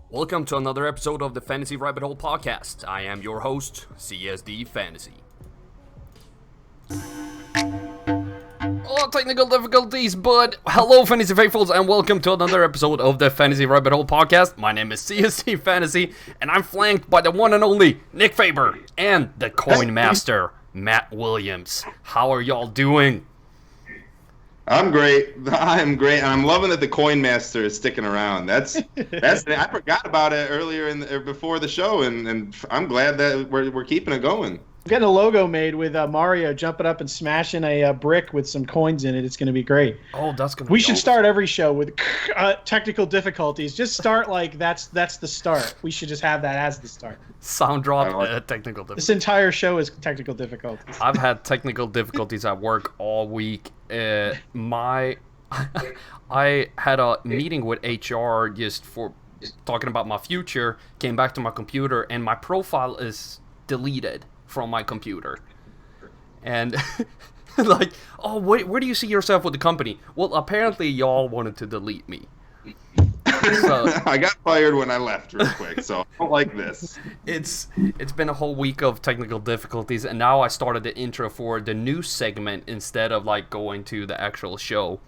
Welcome to another episode of the Fantasy Rabbit Hole Podcast. I am your host, CSD Fantasy. Oh, technical difficulties, but hello, Fantasy Faithfuls, and welcome to another episode of the Fantasy Rabbit Hole Podcast. My name is CSD Fantasy, and I'm flanked by the one and only Nick Faber and the Coin Master, Matt Williams. How are y'all doing? I'm great. I'm great, and I'm loving that the Coin Master is sticking around. That's. I forgot about it earlier before the show, and I'm glad that we're keeping it going. I'm getting a logo made with Mario jumping up and smashing a brick with some coins in it. It's going to be great. Oh, that's going to. We should start every show with technical difficulties. Just start like that's the start. We should just have that as the start. Sound drop. Technical difficulties. This entire show is technical difficulties. I've had technical difficulties at work all week. I had a meeting with HR just for talking about my future. Came back to my computer and my profile is deleted from my computer. And like, oh, where do you see yourself with the company? Well, apparently y'all wanted to delete me. So, I got fired when I left real quick, so I don't like this. It's been a whole week of technical difficulties, and now I started the intro for the news segment instead of like going to the actual show.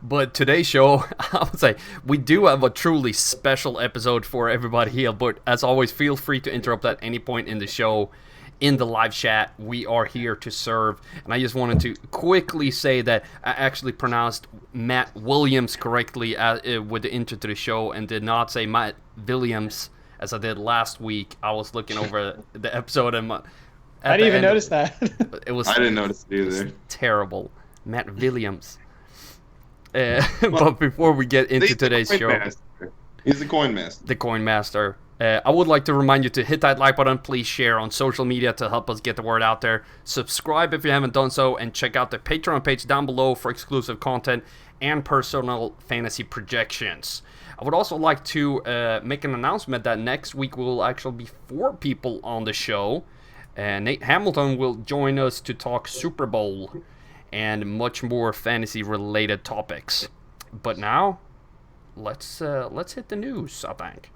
But today's show, I would say, we do have a truly special episode for everybody here, but as always, feel free to interrupt at any point in the show. In the live chat, we are here to serve. And I just wanted to quickly say that I actually pronounced Matt Williams correctly with the intro to the show and did not say Matt Williams as I did last week. I was looking over the episode and I didn't even notice that. I didn't notice it either. Terrible. Matt Williams. But before we get into today's show, he's the Coin Master. The Coin Master. I would like to remind you to hit that like button, please share on social media to help us get the word out there. Subscribe if you haven't done so, and check out the Patreon page down below for exclusive content and personal fantasy projections. I would also like to make an announcement that next week will actually be 4 people on the show. Nate Hamilton will join us to talk Super Bowl and much more fantasy-related topics. But now, let's hit the news, I think.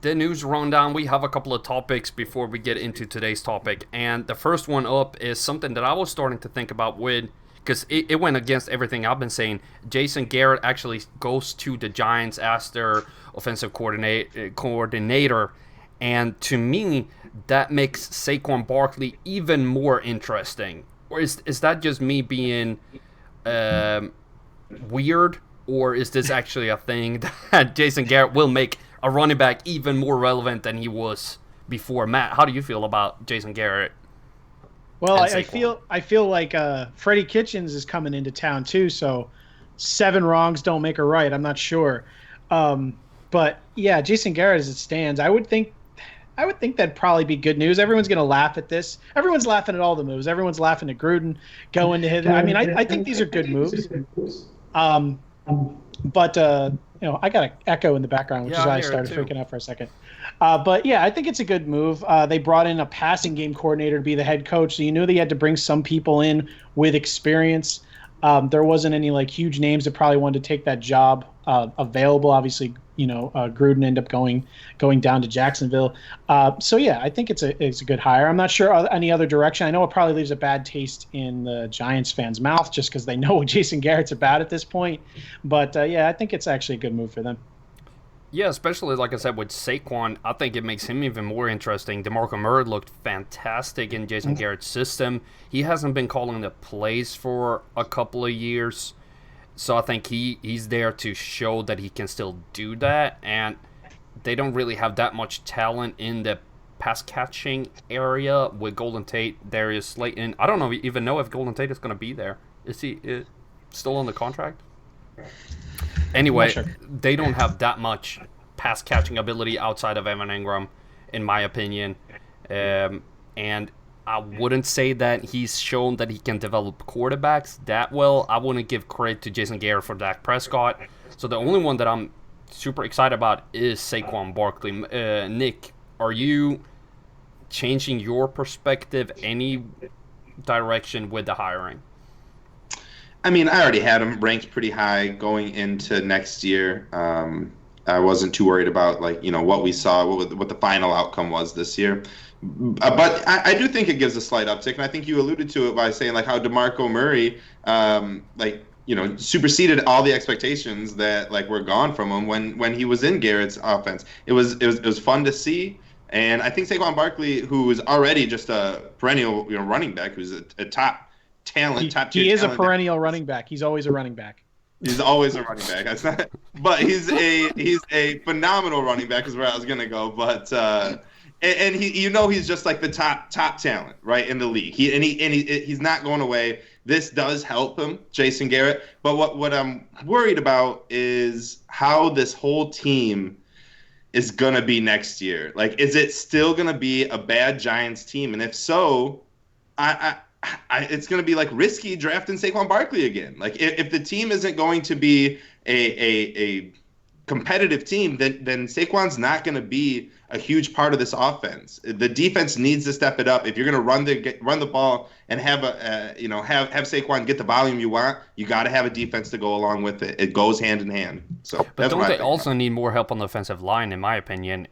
The news rundown, we have a couple of topics before we get into today's topic, and the first one up is something that I was starting to think about because it went against everything I've been saying. Jason Garrett actually goes to the Giants as their offensive coordinator, and to me that makes Sacrum Barkley even more interesting. Or is that just me being weird, or is this actually a thing that Jason Garrett will make a running back even more relevant than he was before? Matt, how do you feel about Jason Garrett? Well, I feel like Freddie Kitchens is coming into town too, so 7 wrongs don't make a right. I'm not sure, but yeah, Jason Garrett as it stands, I would think that'd probably be good news. Everyone's going to laugh at this. Everyone's laughing at all the moves. Everyone's laughing at Gruden going to hit. I mean, I think these are good moves. But I got an echo in the background, which is why I started freaking out for a second. But yeah, I think it's a good move. They brought in a passing game coordinator to be the head coach, so you knew they had to bring some people in with experience. There wasn't any like huge names that probably wanted to take that job available. Obviously, Gruden ended up going down to Jacksonville. So yeah, I think it's a good hire. I'm not sure any other direction. I know it probably leaves a bad taste in the Giants fans' mouth just because they know what Jason Garrett's about at this point. But yeah, I think it's actually a good move for them. Yeah, especially like I said with Saquon, I think it makes him even more interesting. DeMarco Murray looked fantastic in Jason Garrett's system. He hasn't been calling the plays for a couple of years, so I think he's there to show that he can still do that. And they don't really have that much talent in the pass catching area with Golden Tate, Darius Slayton. I don't even know if Golden Tate is going to be there. Is he still on the contract? Anyway, sure. They don't have that much pass catching ability outside of Evan Engram, in my opinion. And I wouldn't say that he's shown that he can develop quarterbacks that well. I wouldn't give credit to Jason Garrett for Dak Prescott. So the only one that I'm super excited about is Sacrum Barkley. Nick, are you changing your perspective any direction with the hiring? I mean, I already had him ranked pretty high going into next year. I wasn't too worried about what we saw, what the final outcome was this year. But I do think it gives a slight uptick, and I think you alluded to it by saying how DeMarco Murray, superseded all the expectations that were gone from him when he was in Garrett's offense. It was fun to see, and I think Sacrum Barkley, who is already just a perennial running back, who's a top talent, top tier. He is talent, a perennial running back. He's always a running back. He's always a running back. That's not, but he's a phenomenal running back is where I was gonna go. But and he he's just the top talent right in the league. He's not going away. This does help him, Jason Garrett. But what I'm worried about is how this whole team is gonna be next year. Is it still gonna be a bad Giants team? And if so, it's going to be risky drafting Sacrum Barkley again. If the team isn't going to be a competitive team, then Saquon's not going to be a huge part of this offense. The defense needs to step it up. If you're going to run the ball and have have Saquon get the volume you want, you got to have a defense to go along with it. It goes hand in hand. So, but don't they also need more help on the offensive line? In my opinion,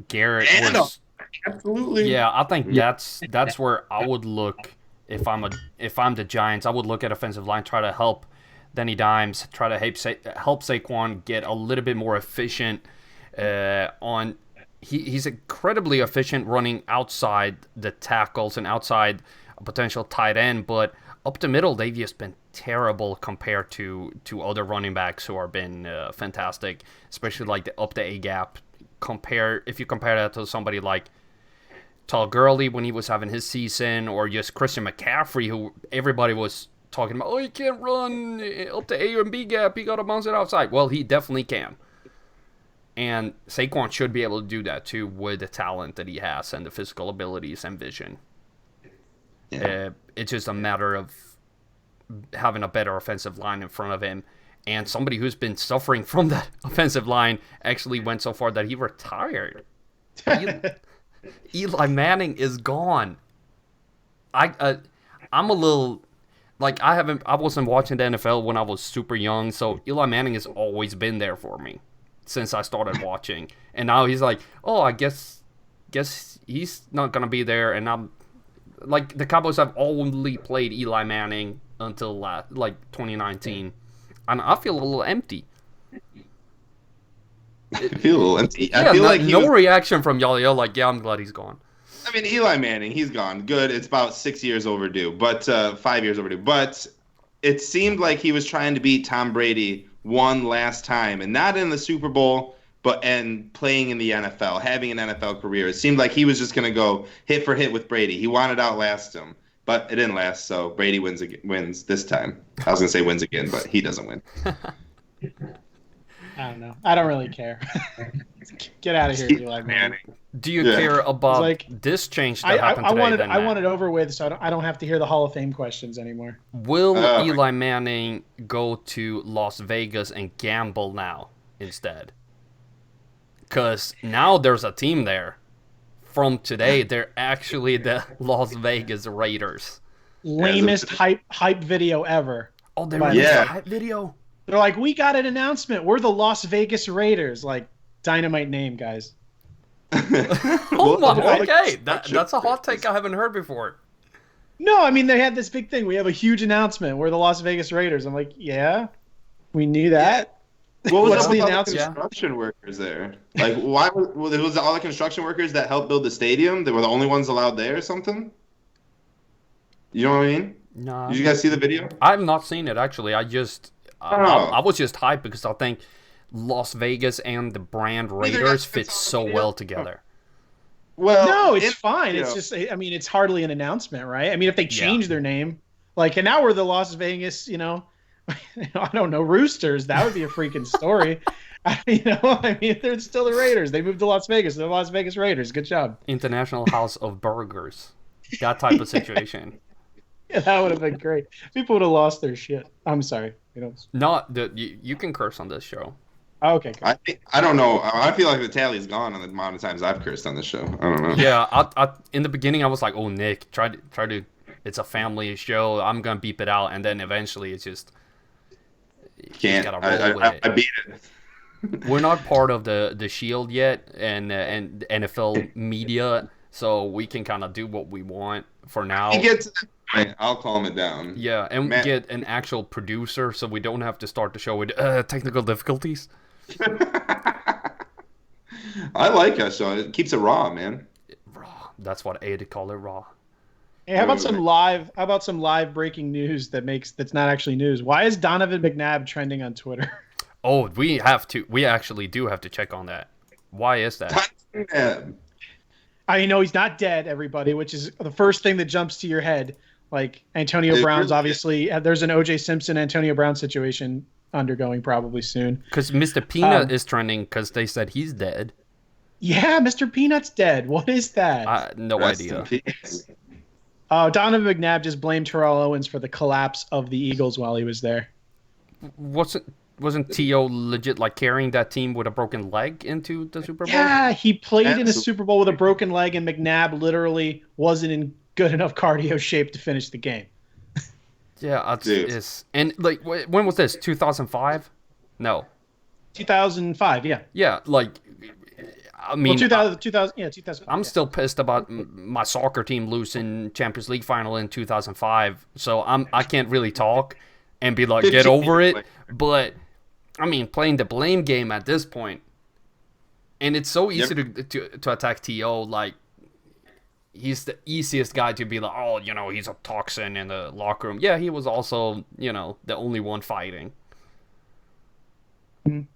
Garrett was absolutely. Yeah, I think that's where I would look. If I'm the Giants, I would look at offensive line, try to help Danny Dimes, try to help Saquon get a little bit more efficient. He's incredibly efficient running outside the tackles and outside a potential tight end, but up the middle they've just been terrible compared to other running backs who have been fantastic, especially the up the A gap. If you compare that to somebody like Todd Gurley when he was having his season, or just Christian McCaffrey, who everybody was talking about, he can't run up the A and B gap, he got to bounce it outside. Well, he definitely can. And Saquon should be able to do that too with the talent that he has and the physical abilities and vision. Yeah. It's just a matter of having a better offensive line in front of him. And somebody who's been suffering from that offensive line actually went so far that he retired. Eli Manning is gone. I'm a little I wasn't watching the NFL when I was super young, so Eli Manning has always been there for me since I started watching. And now he's I guess he's not gonna be there. And I'm the Cowboys have only played Eli Manning until 2019, and I feel a little empty. I feel a little empty. Yeah, I feel no reaction from y'all. Y'all yeah, I'm glad he's gone. I mean, Eli Manning, he's gone. Good. It's about 6 years overdue, but 5 years overdue. But it seemed like he was trying to beat Tom Brady one last time, and not in the Super Bowl, and playing in the NFL, having an NFL career. It seemed like he was just going to go hit for hit with Brady. He wanted to outlast him, but it didn't last, so Brady wins this time. I was going to say wins again, but he doesn't win. I don't know. I don't really care. Get out of here, Eli Manning. Do you care about this change that happened today? I want it over with, so I don't have to hear the Hall of Fame questions anymore. Will Eli Manning go to Las Vegas and gamble now instead? Because now there's a team there. From today, they're actually the Las Vegas Raiders. Lamest hype video ever. Oh, there was a hype video? They're we got an announcement. We're the Las Vegas Raiders. Dynamite name, guys. Oh my! Okay, that's a hot take I haven't heard before. No, I mean they had this big thing. We have a huge announcement. We're the Las Vegas Raiders. I'm yeah, we knew that. What was the announcement? Construction workers there. Why was it all the construction workers that helped build the stadium? They were the only ones allowed there or something? You know what I mean? No. Did you guys see the video? I've not seen it actually. I was just hyped because I think Las Vegas and the brand Raiders fit so well together. Well, no, it's fine. It's just, it's hardly an announcement, right? I mean, if they change their name, and now we're the Las Vegas, I don't know, Roosters, that would be a freaking story. They're still the Raiders. They moved to Las Vegas. They're the Las Vegas Raiders. Good job. International House of Burgers. That type of situation. Yeah, that would have been great. People would have lost their shit. I'm sorry. You can curse on this show. Oh, okay. I don't know. I feel like the tally's gone on the amount of times I've cursed on this show. I don't know. Yeah, I in the beginning I was like, "Oh, Nick, try to it's a family show. I'm gonna beep it out, and then eventually it's just can't. I beat it. We're not part of the Shield yet, and NFL media, so we can kind of do what we want for now. He gets. I'll calm it down. Yeah, and get an actual producer, so we don't have to start the show with technical difficulties. I like us, so it keeps it raw, man. Raw. That's what I'd call it, raw. Hey, how about some live breaking news that's not actually news? Why is Donovan Mcnabb trending on Twitter? Oh, we actually do have to check on that. Why is that? I know he's not dead, everybody, which is the first thing that jumps to your head. Like Antonio Brown's obviously there's an O.J. Simpson Antonio Brown situation undergoing probably soon. Because Mr. Peanut is trending because they said he's dead. Yeah, Mr. Peanut's dead. What is that? No idea. Donovan McNabb just blamed Terrell Owens for the collapse of the Eagles while he was there. Wasn't T.O. legit like carrying that team with a broken leg into the Super Bowl? Yeah, he played in a Super Bowl with a broken leg, and McNabb literally wasn't in good enough cardio shape to finish the game. Yeah, and like when was this? 2005? No. 2005. Yeah. Yeah, like I mean, 2000. Yeah, 2000. I'm still pissed about my soccer team losing Champions League final in 2005. So I can't really talk and be like, get over it. But I mean, playing the blame game at this point, and it's so easy to attack T.O. Like, he's the easiest guy to be like, oh, he's a toxin in the locker room. Yeah, he was also, the only one fighting.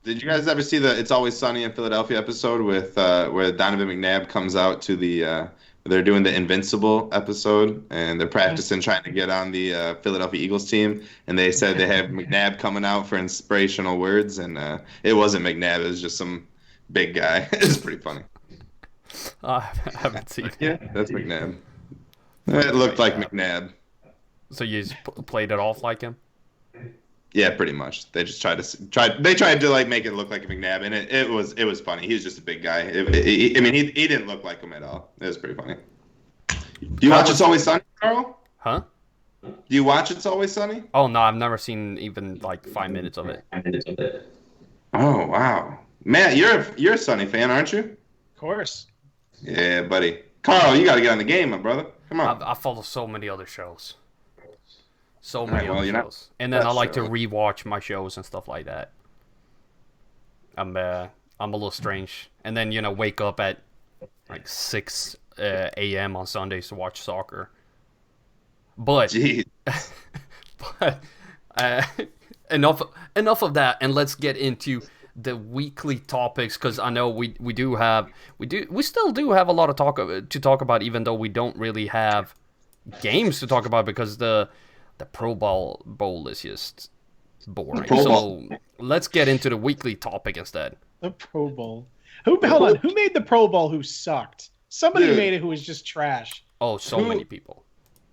Did you guys ever see the "It's Always Sunny in Philadelphia" episode with where Donovan McNabb comes out to the? They're doing the Invincible episode, and they're practicing trying to get on the Philadelphia Eagles team. And they said they have McNabb coming out for inspirational words, and it wasn't McNabb; it was just some big guy. It's pretty funny. I haven't seen it. Yeah, that's McNabb. It looked like McNabb. So you just played it off like him? Yeah, pretty much. They just tried to like make it look like McNabb, and it was funny. He was just a big guy. He didn't look like him at all. It was pretty funny. Do you watch It's Always Sunny, Carl? Huh? Do you watch It's Always Sunny? Oh no, I've never seen even like 5 minutes of it. Oh wow, Matt, you're a Sunny fan, aren't you? Of course. Yeah, buddy. Carl, you got to get on the game, my brother. Come on. I follow so many other shows. So many other shows. And then I like to rewatch my shows and stuff like that. I'm a little strange. And then, wake up at like 6 a.m. on Sundays to watch soccer. But, enough of that, and let's get into the weekly topics, because I know we still do have a lot of to talk about, even though we don't really have games to talk about, because the Pro Bowl is just boring. So let's get into the weekly topic instead. The Pro Bowl. Hold on. Who made the Pro Bowl who sucked? Somebody made it who was just trash. Oh, many people.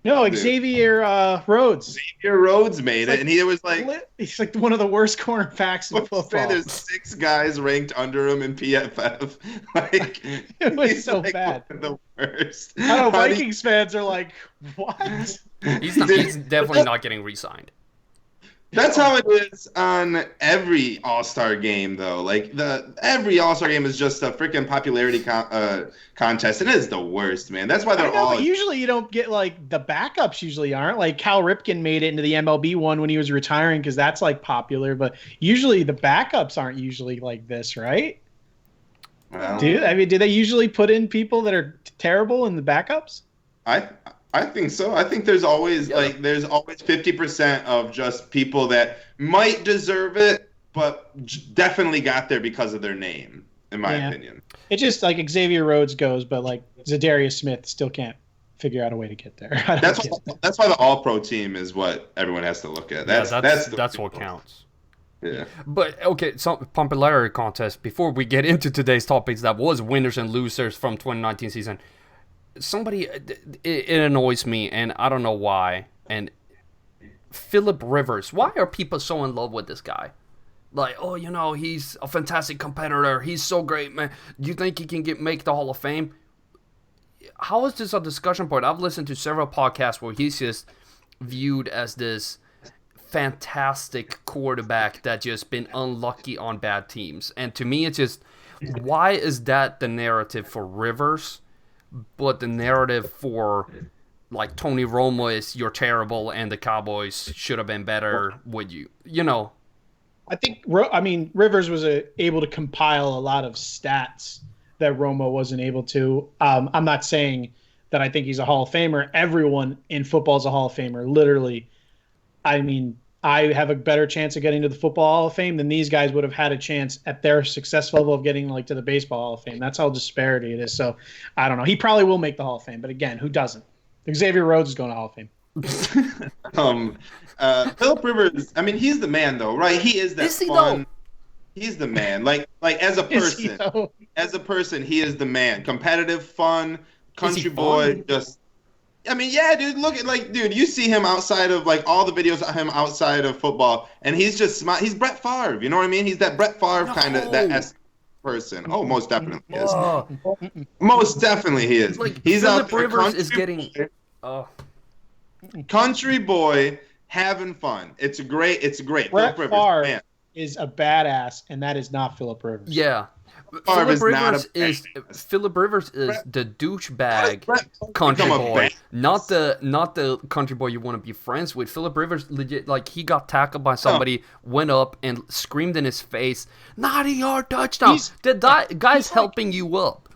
No, Xavier Rhodes. Xavier Rhodes made it, and he was like... He's like one of the worst cornerbacks in football. There's 6 guys ranked under him in PFF. Like, it was so bad. One of the worst. I know, Vikings fans are like, what? He's definitely not getting re-signed. That's how it is on every All-Star game, though. Like, every All-Star game is just a freaking popularity contest. It is the worst, man. That's why they're all... But usually you don't get, like, the backups usually aren't. Like, Cal Ripken made it into the MLB one when he was retiring because that's, like, popular. But usually the backups aren't usually like this, right? Well, do they usually put in people that are terrible in the backups? I think so. I think there's always 50% of just people that might deserve it, but definitely got there because of their name, in my opinion. It's just like Xavier Rhodes goes, but like Zadarius Smith still can't figure out a way to get there. That's why the All-Pro team is what everyone has to look at. That's what counts. Yeah. But okay, so popularity contest. Before we get into today's topics, that was winners and losers from 2019 season. It annoys me, and I don't know why. And Phillip Rivers, why are people so in love with this guy? Like, oh, he's a fantastic competitor. He's so great, man. Do you think he can make the Hall of Fame? how is this a discussion point? I've listened to several podcasts where he's just viewed as this fantastic quarterback that just been unlucky on bad teams. And to me, it's just, why is that the narrative for Rivers, but the narrative for like Tony Romo is you're terrible and the Cowboys should have been better with you? You know. I think Rivers was able to compile a lot of stats that Romo wasn't able to. I'm not saying that I think he's a Hall of Famer. Everyone in football is a Hall of Famer, literally. I mean, I have a better chance of getting to the Football Hall of Fame than these guys would have had a chance at their success level of getting like to the Baseball Hall of Fame. That's how disparity it is. So I don't know. He probably will make the Hall of Fame, but again, who doesn't? Xavier Rhodes is going to Hall of Fame. Phillip Rivers, I mean, he's the man though, right? He is that is he fun. Though? He's the man. Like as a person, he is the man. Competitive, fun, country boy. Just, I mean, yeah, dude. Look at dude. You see him outside of like all the videos of him outside of football, and he's just smart. He's Brett Favre. You know what I mean? He's that Brett Favre kind of that person. Oh, most definitely he is. Most definitely he is. Like, he's Phillip out there, Rivers is getting. Country boy having fun. It's great. Brett Phillip Rivers, Favre man. is a badass, and that is not Phillip Rivers. Yeah. Phillip Phillip Rivers is the douchebag country boy, not the country boy you want to be friends with. Phillip Rivers legit, like, he got tackled by somebody, went up and screamed in his face, 90-yard touchdown. The guy's helping you up.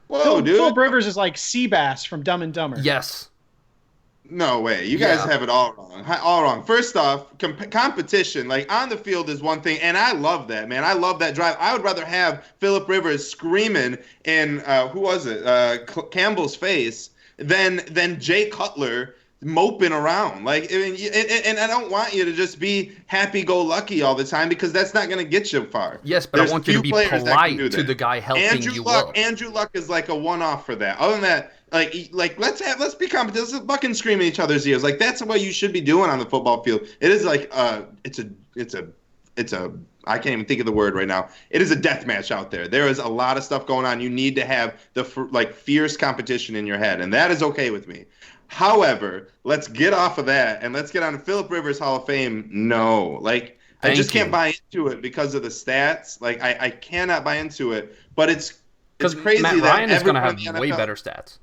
Whoa, dude. Phillip Rivers is like Seabass from Dumb and Dumber. Yes. No way. You guys have it all wrong. All wrong. First off, competition, like on the field is one thing, and I love that, man. I love that drive. I would rather have Phillip Rivers screaming in Campbell's face than Jay Cutler moping around. Like, I mean, and I don't want you to just be happy-go-lucky all the time, because that's not going to get you far. Yes, but I want you to be polite to the guy helping you up. Andrew Luck is like a one-off for that. Other than that, like let's be competitive. Let's fucking scream in each other's ears. Like, that's what you should be doing on the football field. It is like it's a I can't even think of the word right now. It is a death match out there. There is a lot of stuff going on. You need to have the fierce competition in your head, and that is okay with me. However, let's get off of that and let's get on to Phillip Rivers Hall of Fame. No, like, I just can't buy into it because of the stats. Like, I cannot buy into it. But it's crazy Matt that Ryan is going to everyone have way better stats.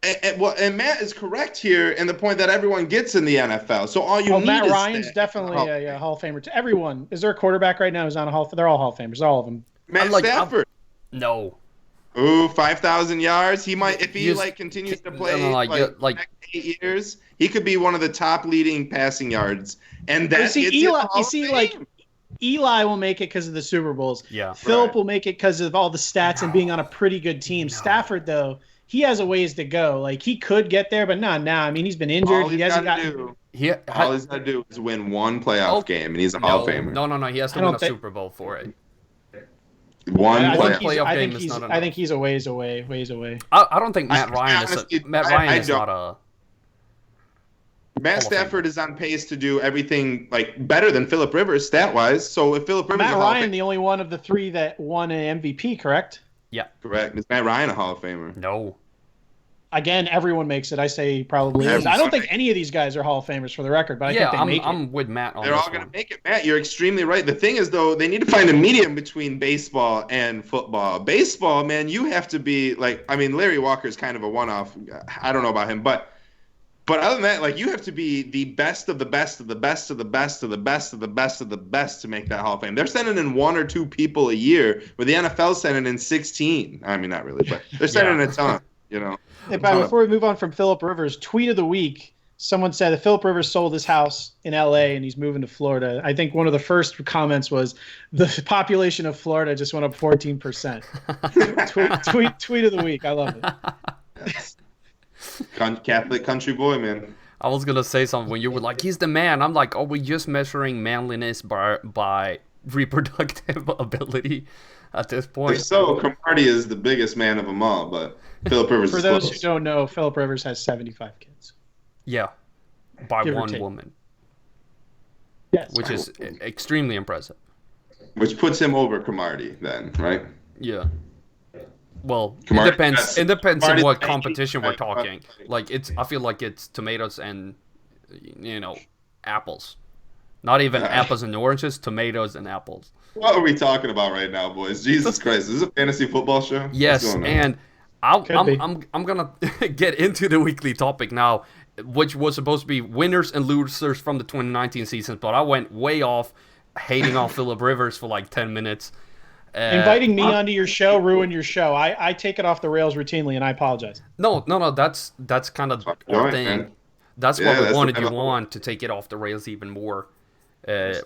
And Matt is correct here in the point that everyone gets in the NFL. So all you need Matt is Ryan's definitely a Hall of Famer. To everyone, is there a quarterback right now who's not a Hall? They're all Hall of Famers, all of them. Matt Stafford. No. Ooh, 5,000 yards. He might, if he continues to play next 8 years, he could be one of the top leading passing yards. And that's Eli will make it because of the Super Bowls. Yeah. Phillip will make it because of all the stats and being on a pretty good team. Stafford, though, he has a ways to go. Like, he could get there, but not now. I mean, he's been injured. All he's got to do is win one playoff game, and he's a Hall of Famer. No. He has to win a Super Bowl for it. I think he's a ways away. I don't think Matt Ryan is not a. Matt Stafford is on pace to do everything like better than Phillip Rivers stat-wise. So if Phillip Rivers, Matt Ryan, the only one of the three that won an MVP, correct? Yeah, correct. Is Matt Ryan a Hall of Famer? No. Again, everyone makes it. I say probably is. I don't think any of these guys are Hall of Famers for the record, but I think they make it. I'm with Matt on They're all going to make it. Matt, you're extremely right. The thing is, though, they need to find a medium between baseball and football. Baseball, man, you have to be like, I mean, Larry Walker's kind of a one-off. I don't know about him, but other than that, like, you have to be the best of the best of the best of the best of the best of the best of the best to make that Hall of Fame. They're sending in 1 or 2 people a year, where the NFL's sending in 16. I mean, not really, but they're sending in a ton, you know. Hey, before we move on from Phillip Rivers, tweet of the week, someone said that Phillip Rivers sold his house in L.A. and he's moving to Florida. I think one of the first comments was, the population of Florida just went up 14%. tweet of the week. I love it. Catholic country boy, man. I was going to say something when you were like, he's the man. I'm like, are we just measuring manliness by reproductive ability at this point? So Cromartie is the biggest man of them all, but Phillip Rivers For those who don't know, Phillip Rivers has 75 kids. Yeah, by one woman. Yes. Which is extremely impressive. Which puts him over Cromartie then, right? Yeah. Well, Kamari, it depends. yes. It depends on Kamari's what making- competition we're talking. Like I feel like it's tomatoes and apples. Not even apples and oranges, tomatoes and apples. What are we talking about right now, boys? Jesus Christ, is this a fantasy football show? Yes, and I'm gonna get into the weekly topic now, which was supposed to be winners and losers from the 2019 season, but I went way off, hating on Phillip Rivers for like 10 minutes. Inviting me onto your show ruined your show. I take it off the rails routinely, and I apologize. No. That's kind of our thing. Man. That's why we wanted you on, to take it off the rails even more.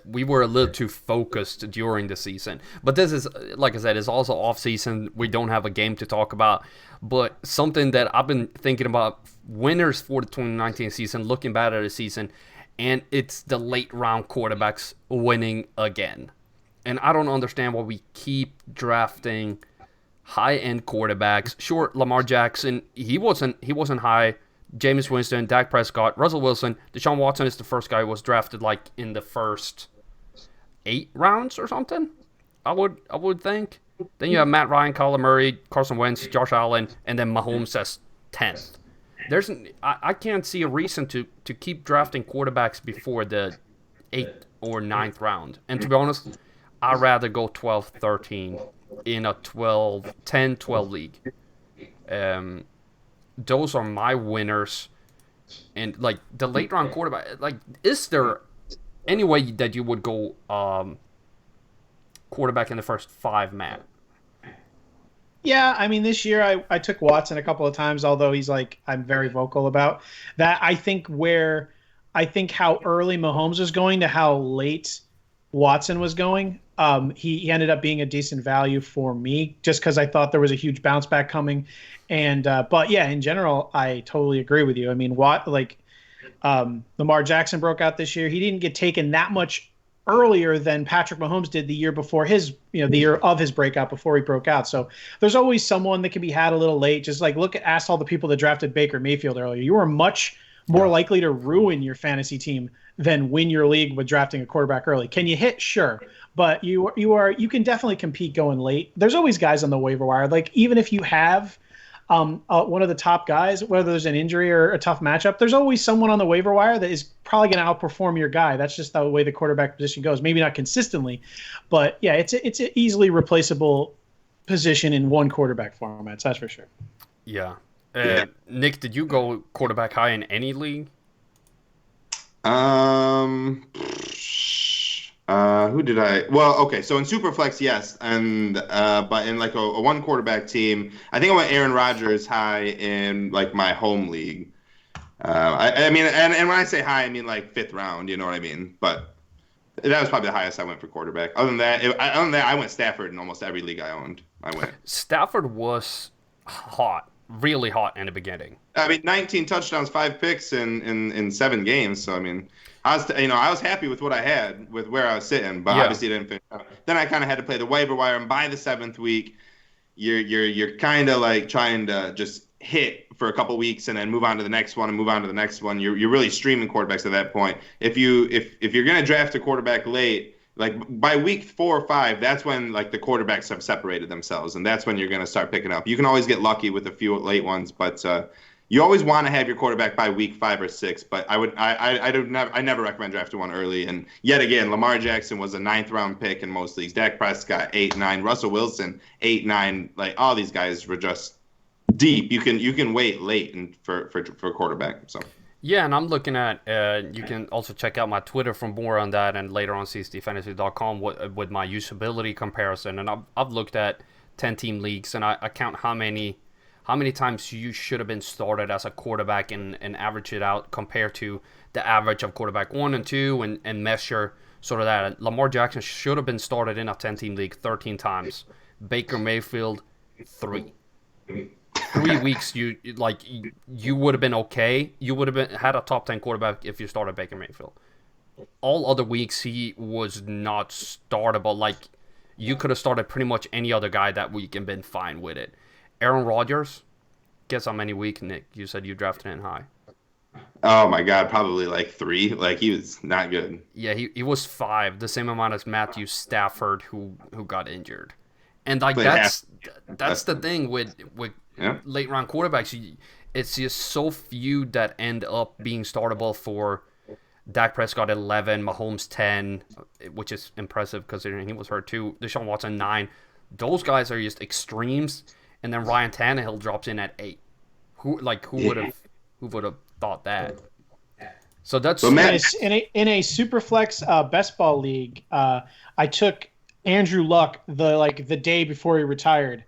We were a little too focused during the season. But this is, like I said, it's also off-season. We don't have a game to talk about. But something that I've been thinking about, winners for the 2019 season, looking back at the season, and it's the late-round quarterbacks winning again. And I don't understand why we keep drafting high-end quarterbacks. Sure, Lamar Jackson, he wasn't high. Jameis Winston, Dak Prescott, Russell Wilson, Deshaun Watson is the first guy who was drafted like in the first 8 rounds or something. I would think. Then you have Matt Ryan, Kyler Murray, Carson Wentz, Josh Allen, and then Mahomes as 10th. I can't see a reason to keep drafting quarterbacks before the 8th or 9th round. And to be honest, I'd rather go 12, 13 in a 10, 12 league. Those are my winners. And, like, the late round quarterback, like, is there any way that you would go quarterback in the first 5, Matt? Yeah, I mean, this year I took Watson a couple of times, although he's like, I'm very vocal about that. I think how early Mahomes was going to how late Watson was going, he ended up being a decent value for me just because I thought there was a huge bounce back coming. And but yeah, in general, I totally agree with you. I mean, Lamar Jackson broke out this year. He didn't get taken that much earlier than Patrick Mahomes did the year before his, the year of his breakout before he broke out. So there's always someone that can be had a little late. Just like ask all the people that drafted Baker Mayfield earlier. You were much more likely to ruin your fantasy team than win your league with drafting a quarterback early. Can you hit? Sure. But you can definitely compete going late. There's always guys on the waiver wire. Like, even if you have one of the top guys, whether there's an injury or a tough matchup, there's always someone on the waiver wire that is probably going to outperform your guy. That's just the way the quarterback position goes. Maybe not consistently, but yeah, it's an easily replaceable position in one quarterback format. That's for sure. Yeah. Nick, did you go quarterback high in any league? Who did I? Well, okay, so in Superflex, yes, and but in like a one quarterback team, I think I went Aaron Rodgers high in like my home league. I mean, and when I say high, I mean like 5th round. You know what I mean? But that was probably the highest I went for quarterback. Other than that, I went Stafford in almost every league I owned. I went. Stafford was hot, really hot in the beginning. I mean, 19 touchdowns, 5 picks in 7 games. So I mean, I was happy with what I had, with where I was sitting, but obviously it didn't finish out. Then I kind of had to play the waiver wire, and by the 7th week, you're kind of like trying to just hit for a couple weeks and then move on to the next one and move on to the next one. You're really streaming quarterbacks at that point. If you're gonna draft a quarterback late, like by week 4 or 5, that's when like the quarterbacks have separated themselves, and that's when you're gonna start picking up. You can always get lucky with a few late ones, but you always want to have your quarterback by week 5 or 6, but I never recommend drafting one early. And yet again, Lamar Jackson was a 9th round pick in most leagues. Dak Prescott 8, 9, Russell Wilson 8, 9. Like all these guys were just deep. You can wait late and for quarterback. So yeah, and I'm looking at. You can also check out my Twitter for more on that, and later on CSDFantasy.com with my usability comparison. And I've looked at 10-team leagues, and I count how many times you should have been started as a quarterback and average it out compared to the average of quarterback 1 and 2 and measure sort of that. Lamar Jackson should have been started in a 10-team league 13 times. Baker Mayfield, 3. 3 weeks you would have been okay. You would have had a top 10 quarterback if you started Baker Mayfield. All other weeks he was not startable. Like, you could have started pretty much any other guy that week and been fine with it. Aaron Rodgers, guess how many weeks, Nick? You said you drafted him high. Oh my God, probably like 3. Like, he was not good. Yeah, he was 5, the same amount as Matthew Stafford, who got injured. And like that's the thing with late round quarterbacks. It's just so few that end up being startable for Dak Prescott 11, Mahomes 10, which is impressive because he was hurt too. Deshaun Watson 9. Those guys are just extremes. And then Ryan Tannehill drops in at 8. Who would have thought that? So that's in a Superflex best ball league. I took Andrew Luck the day before he retired.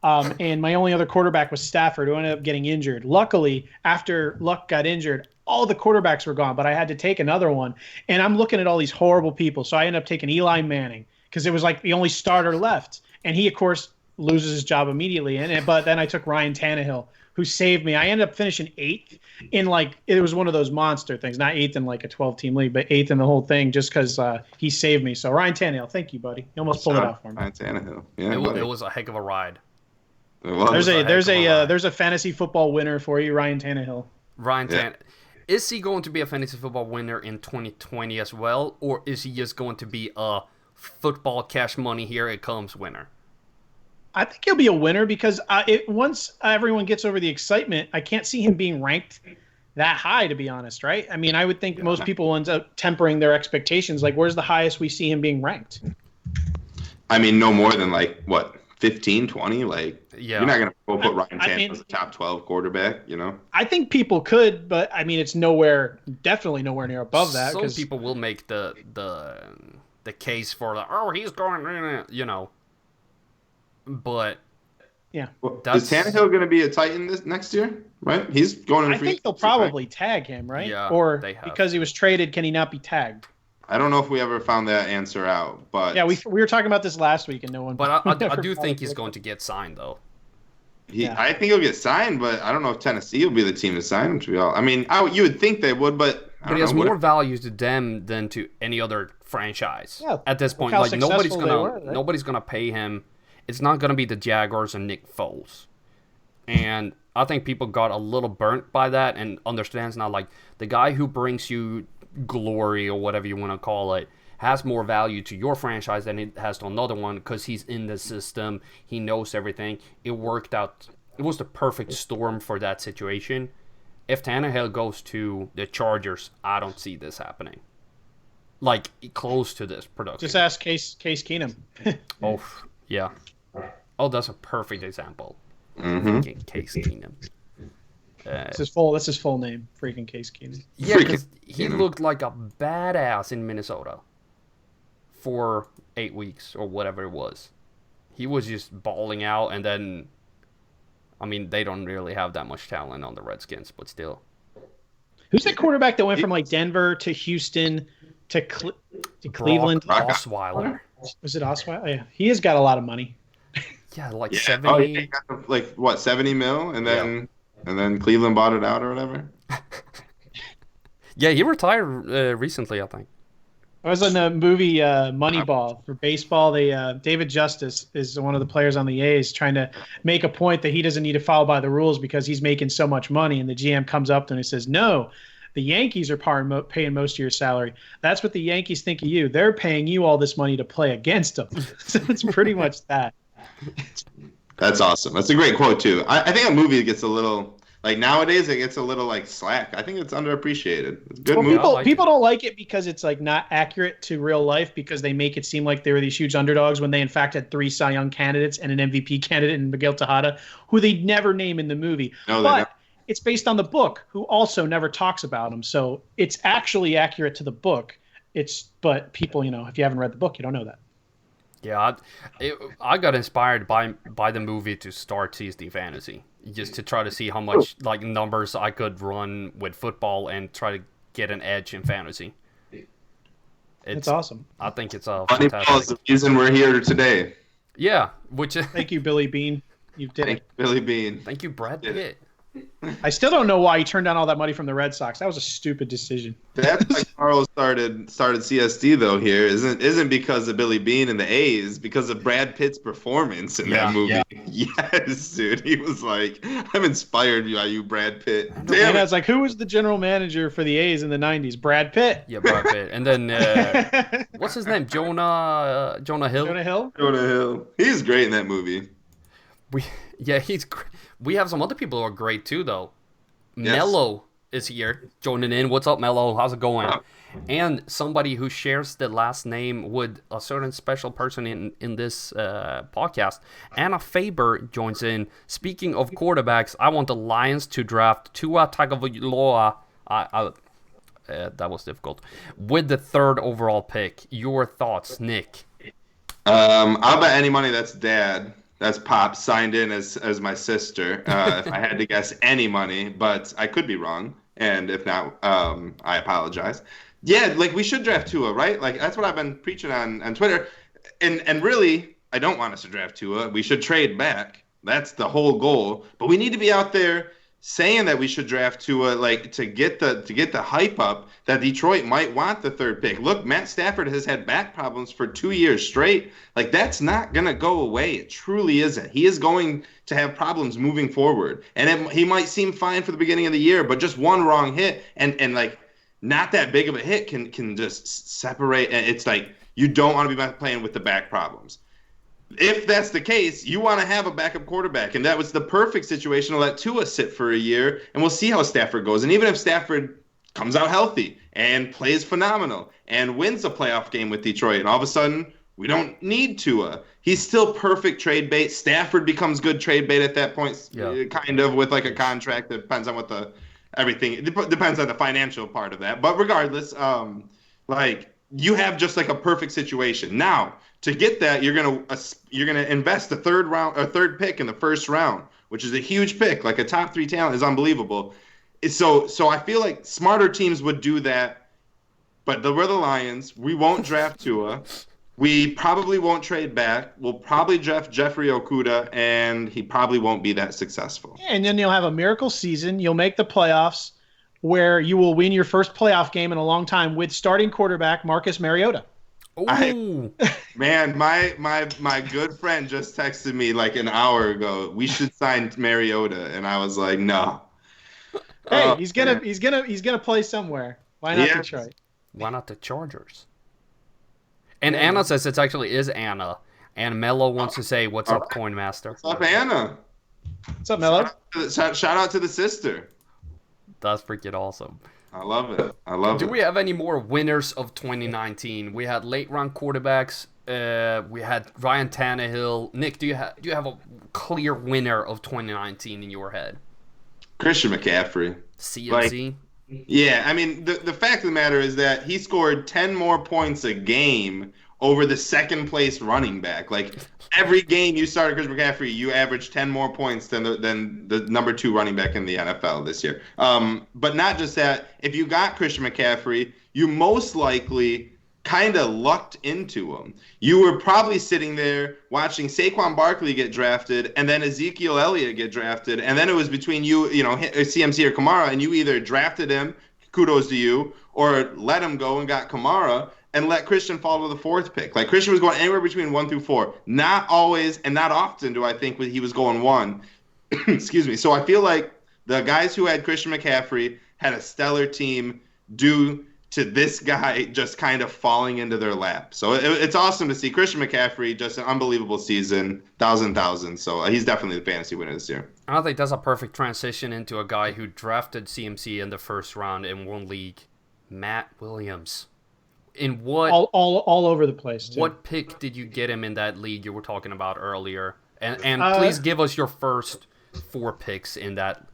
And my only other quarterback was Stafford, who ended up getting injured. Luckily, after Luck got injured, all the quarterbacks were gone, but I had to take another one. And I'm looking at all these horrible people. So I ended up taking Eli Manning because it was like the only starter left. And he, of course, loses his job immediately. But then I took Ryan Tannehill, who saved me. I ended up finishing 8th in it was one of those monster things, not 8th in like a 12-team league, but 8th in the whole thing just because he saved me. So Ryan Tannehill, thank you, buddy. You almost pulled it off for me. Ryan Tannehill, yeah, it was a heck of a ride. There's a fantasy football winner for you, Ryan Tannehill. Is he going to be a fantasy football winner in 2020 as well, or is he just going to be a football cash money here it comes winner? I think he'll be a winner because once everyone gets over the excitement, I can't see him being ranked that high, to be honest, right? I mean, I would think most people end up tempering their expectations. Like, where's the highest we see him being ranked? I mean, no more than 15, 20? You're not going to put Ryan Tannehill as a top 12 quarterback, I think people could, but I mean, it's definitely nowhere near above that. Some people will make the case for he's going, But yeah, is Tannehill going to be a Titan this next year? Right, he's going. I think they'll probably tag him, right? Yeah, or because he was traded, can he not be tagged? I don't know if we ever found that answer out, but yeah, we were talking about this last week and no one. But I do think he's going to get signed though. I think he'll get signed, but I don't know if Tennessee will be the team to sign him. You would think they would, but he has more value to them than to any other franchise at this point. Nobody's gonna pay him. It's not going to be the Jaguars and Nick Foles. And I think people got a little burnt by that and understands now, the guy who brings you glory or whatever you want to call it has more value to your franchise than it has to another one because he's in the system. He knows everything. It worked out. It was the perfect storm for that situation. If Tannehill goes to the Chargers, I don't see this happening. Close to this production. Just ask Case Keenum. Oh, yeah. Oh, that's a perfect example. Freaking Case Keenum. That's his full name. Freaking Case Keenum. Yeah, because he looked like a badass in Minnesota for 8 weeks or whatever it was. He was just balling out, and then, I mean, they don't really have that much talent on the Redskins, but still. Who's that quarterback that went from Denver to Houston to Cleveland? Osweiler. Was it Osweiler? Yeah, he has got a lot of money. Yeah, 70. Oh, he got 70 mil, and then Cleveland bought it out or whatever. Yeah, he retired recently, I think. I was in the movie Moneyball for baseball. David Justice is one of the players on the A's trying to make a point that he doesn't need to follow by the rules because he's making so much money. And the GM comes up to him and says, "No, the Yankees are paying most of your salary. That's what the Yankees think of you. They're paying you all this money to play against them." So it's pretty much that. That's awesome. That's a great quote too. I think a movie gets a little nowadays it gets a little slack. I think it's underappreciated. It's a good movie. People don't like it because it's not accurate to real life because they make it seem like they were these huge underdogs when they in fact had 3 Cy Young candidates and an MVP candidate in Miguel Tejada, who they'd never name in the movie. No, but it's based on the book, who also never talks about him. So it's actually accurate to the book. But people, if you haven't read the book, you don't know that. Yeah, I got inspired by the movie to start Season Fantasy, just to try to see how much numbers I could run with football and try to get an edge in fantasy. It's awesome. I think it's a fantastic. Is the reason we're here today. Yeah, thank you, Billy Bean. You did it. Billy Bean. Thank you, Brad Pitt. I still don't know why he turned down all that money from the Red Sox. That was a stupid decision. That's why Carl started CSD though here isn't because of Billy Beane and the A's, because of Brad Pitt's performance in that movie. Yeah. Yes, dude. He was like, I'm inspired by you, Brad Pitt. Damn. And I was like, who was the general manager for the A's in the 90s? Brad Pitt. Yeah, Brad Pitt. And then what's his name? Jonah Hill. Jonah Hill. Jonah Hill. He's great in that movie. He's great. We have some other people who are great too, though. Yes. Mello is here, joining in. What's up, Mello? How's it going? And somebody who shares the last name with a certain special person in this podcast, Anna Faber joins in. Speaking of quarterbacks, I want the Lions to draft Tua Tagovailoa. That was difficult. With the 3rd overall pick. Your thoughts, Nick? I'll bet any money that's Dad. That's Pop signed in as my sister. If I had to guess any money, but I could be wrong. And if not, I apologize. Yeah, like we should draft Tua, right? Like that's what I've been preaching on Twitter. And really, I don't want us to draft Tua. We should trade back. That's the whole goal. But we need to be out there saying that we should draft Tua, like to get the hype up that Detroit might want the 3rd pick. Look, Matt Stafford has had back problems for 2 years straight. Like that's not gonna go away. It truly isn't. He is going to have problems moving forward, and he might seem fine for the beginning of the year, but just one wrong hit and like not that big of a hit can just separate. And it's like you don't want to be playing with the back problems. If that's the case, you want to have a backup quarterback, and that was the perfect situation to let Tua sit for a year, and we'll see how Stafford goes. And even if Stafford comes out healthy and plays phenomenal and wins a playoff game with Detroit, and all of a sudden we don't need Tua, he's still perfect trade bait. Stafford becomes good trade bait at that point, kind of with like a contract. That depends on what everything depends on the financial part of that. But regardless, like you have just like a perfect situation now. To get that, you're gonna invest a 3rd pick in the 1st round, which is a huge pick. Like a top 3 talent is unbelievable. So I feel like smarter teams would do that, but we're the Lions. We won't draft Tua. We probably won't trade back. We'll probably draft Jeffrey Okudah, and he probably won't be that successful. And then you'll have a miracle season. You'll make the playoffs, where you will win your first playoff game in a long time with starting quarterback Marcus Mariota. Man, my good friend just texted me like an hour ago. We should sign Mariota, and I was like, no. Hey, he's gonna play somewhere. Why not Detroit? Why not the Chargers? And Anna says it actually is Anna. And Mello wants to say, "What's up, Coin Master?" What's up, Anna? What's up, Mello? Shout out to the sister. That's freaking awesome. I love it. Do we have any more winners of 2019? We had late round quarterbacks. We had Ryan Tannehill. Nick, do you have a clear winner of 2019 in your head? Christian McCaffrey. CMC. Yeah, I mean the fact of the matter is that he scored 10 more points a game over the 2nd place running back. Like every game you started Christian McCaffrey, you averaged 10 more points than the number 2 running back in the NFL this year. But not just that, if you got Christian McCaffrey, you most likely kind of lucked into him. You were probably sitting there watching Sacrum Barkley get drafted and then Ezekiel Elliott get drafted, and then it was between you know, CMC or Kamara, and you either drafted him, kudos to you, or let him go and got Kamara, and let Christian fall to the 4th pick. Like Christian was going anywhere between 1 through 4. Not always and not often do I think he was going 1. Excuse me. So I feel like the guys who had Christian McCaffrey had a stellar team due to this guy just kind of falling into their lap. So it's awesome to see Christian McCaffrey, just an unbelievable season, 1,000. So he's definitely the fantasy winner this year. I think that's a perfect transition into a guy who drafted CMC in the 1st round in one league, Matt Williams. In what all over the place too. What pick did you get him in that league you were talking about earlier? And please give us your first 4 picks in that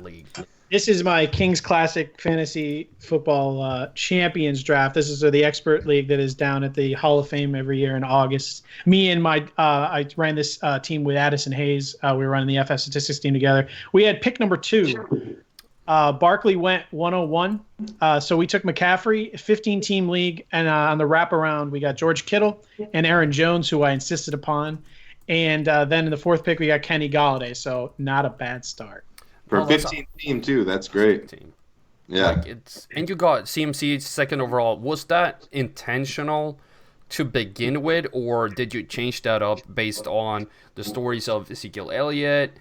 league. This is my Kings Classic Fantasy Football Champions Draft. This is the expert league that is down at the Hall of Fame every year in August. Me and I ran this team with Addison Hayes. We were running the FF Statistics team together. We had pick number 2. Barkley went 101. So we took McCaffrey, 15-team league, and on the wraparound, we got George Kittle and Aaron Jones, who I insisted upon. And then in the 4th pick, we got Kenny Golladay. So not a bad start. For 15 team too, that's great. Team. Yeah. Like and you got CMC second overall. Was that intentional to begin with, or did you change that up based on the stories of Ezekiel Elliott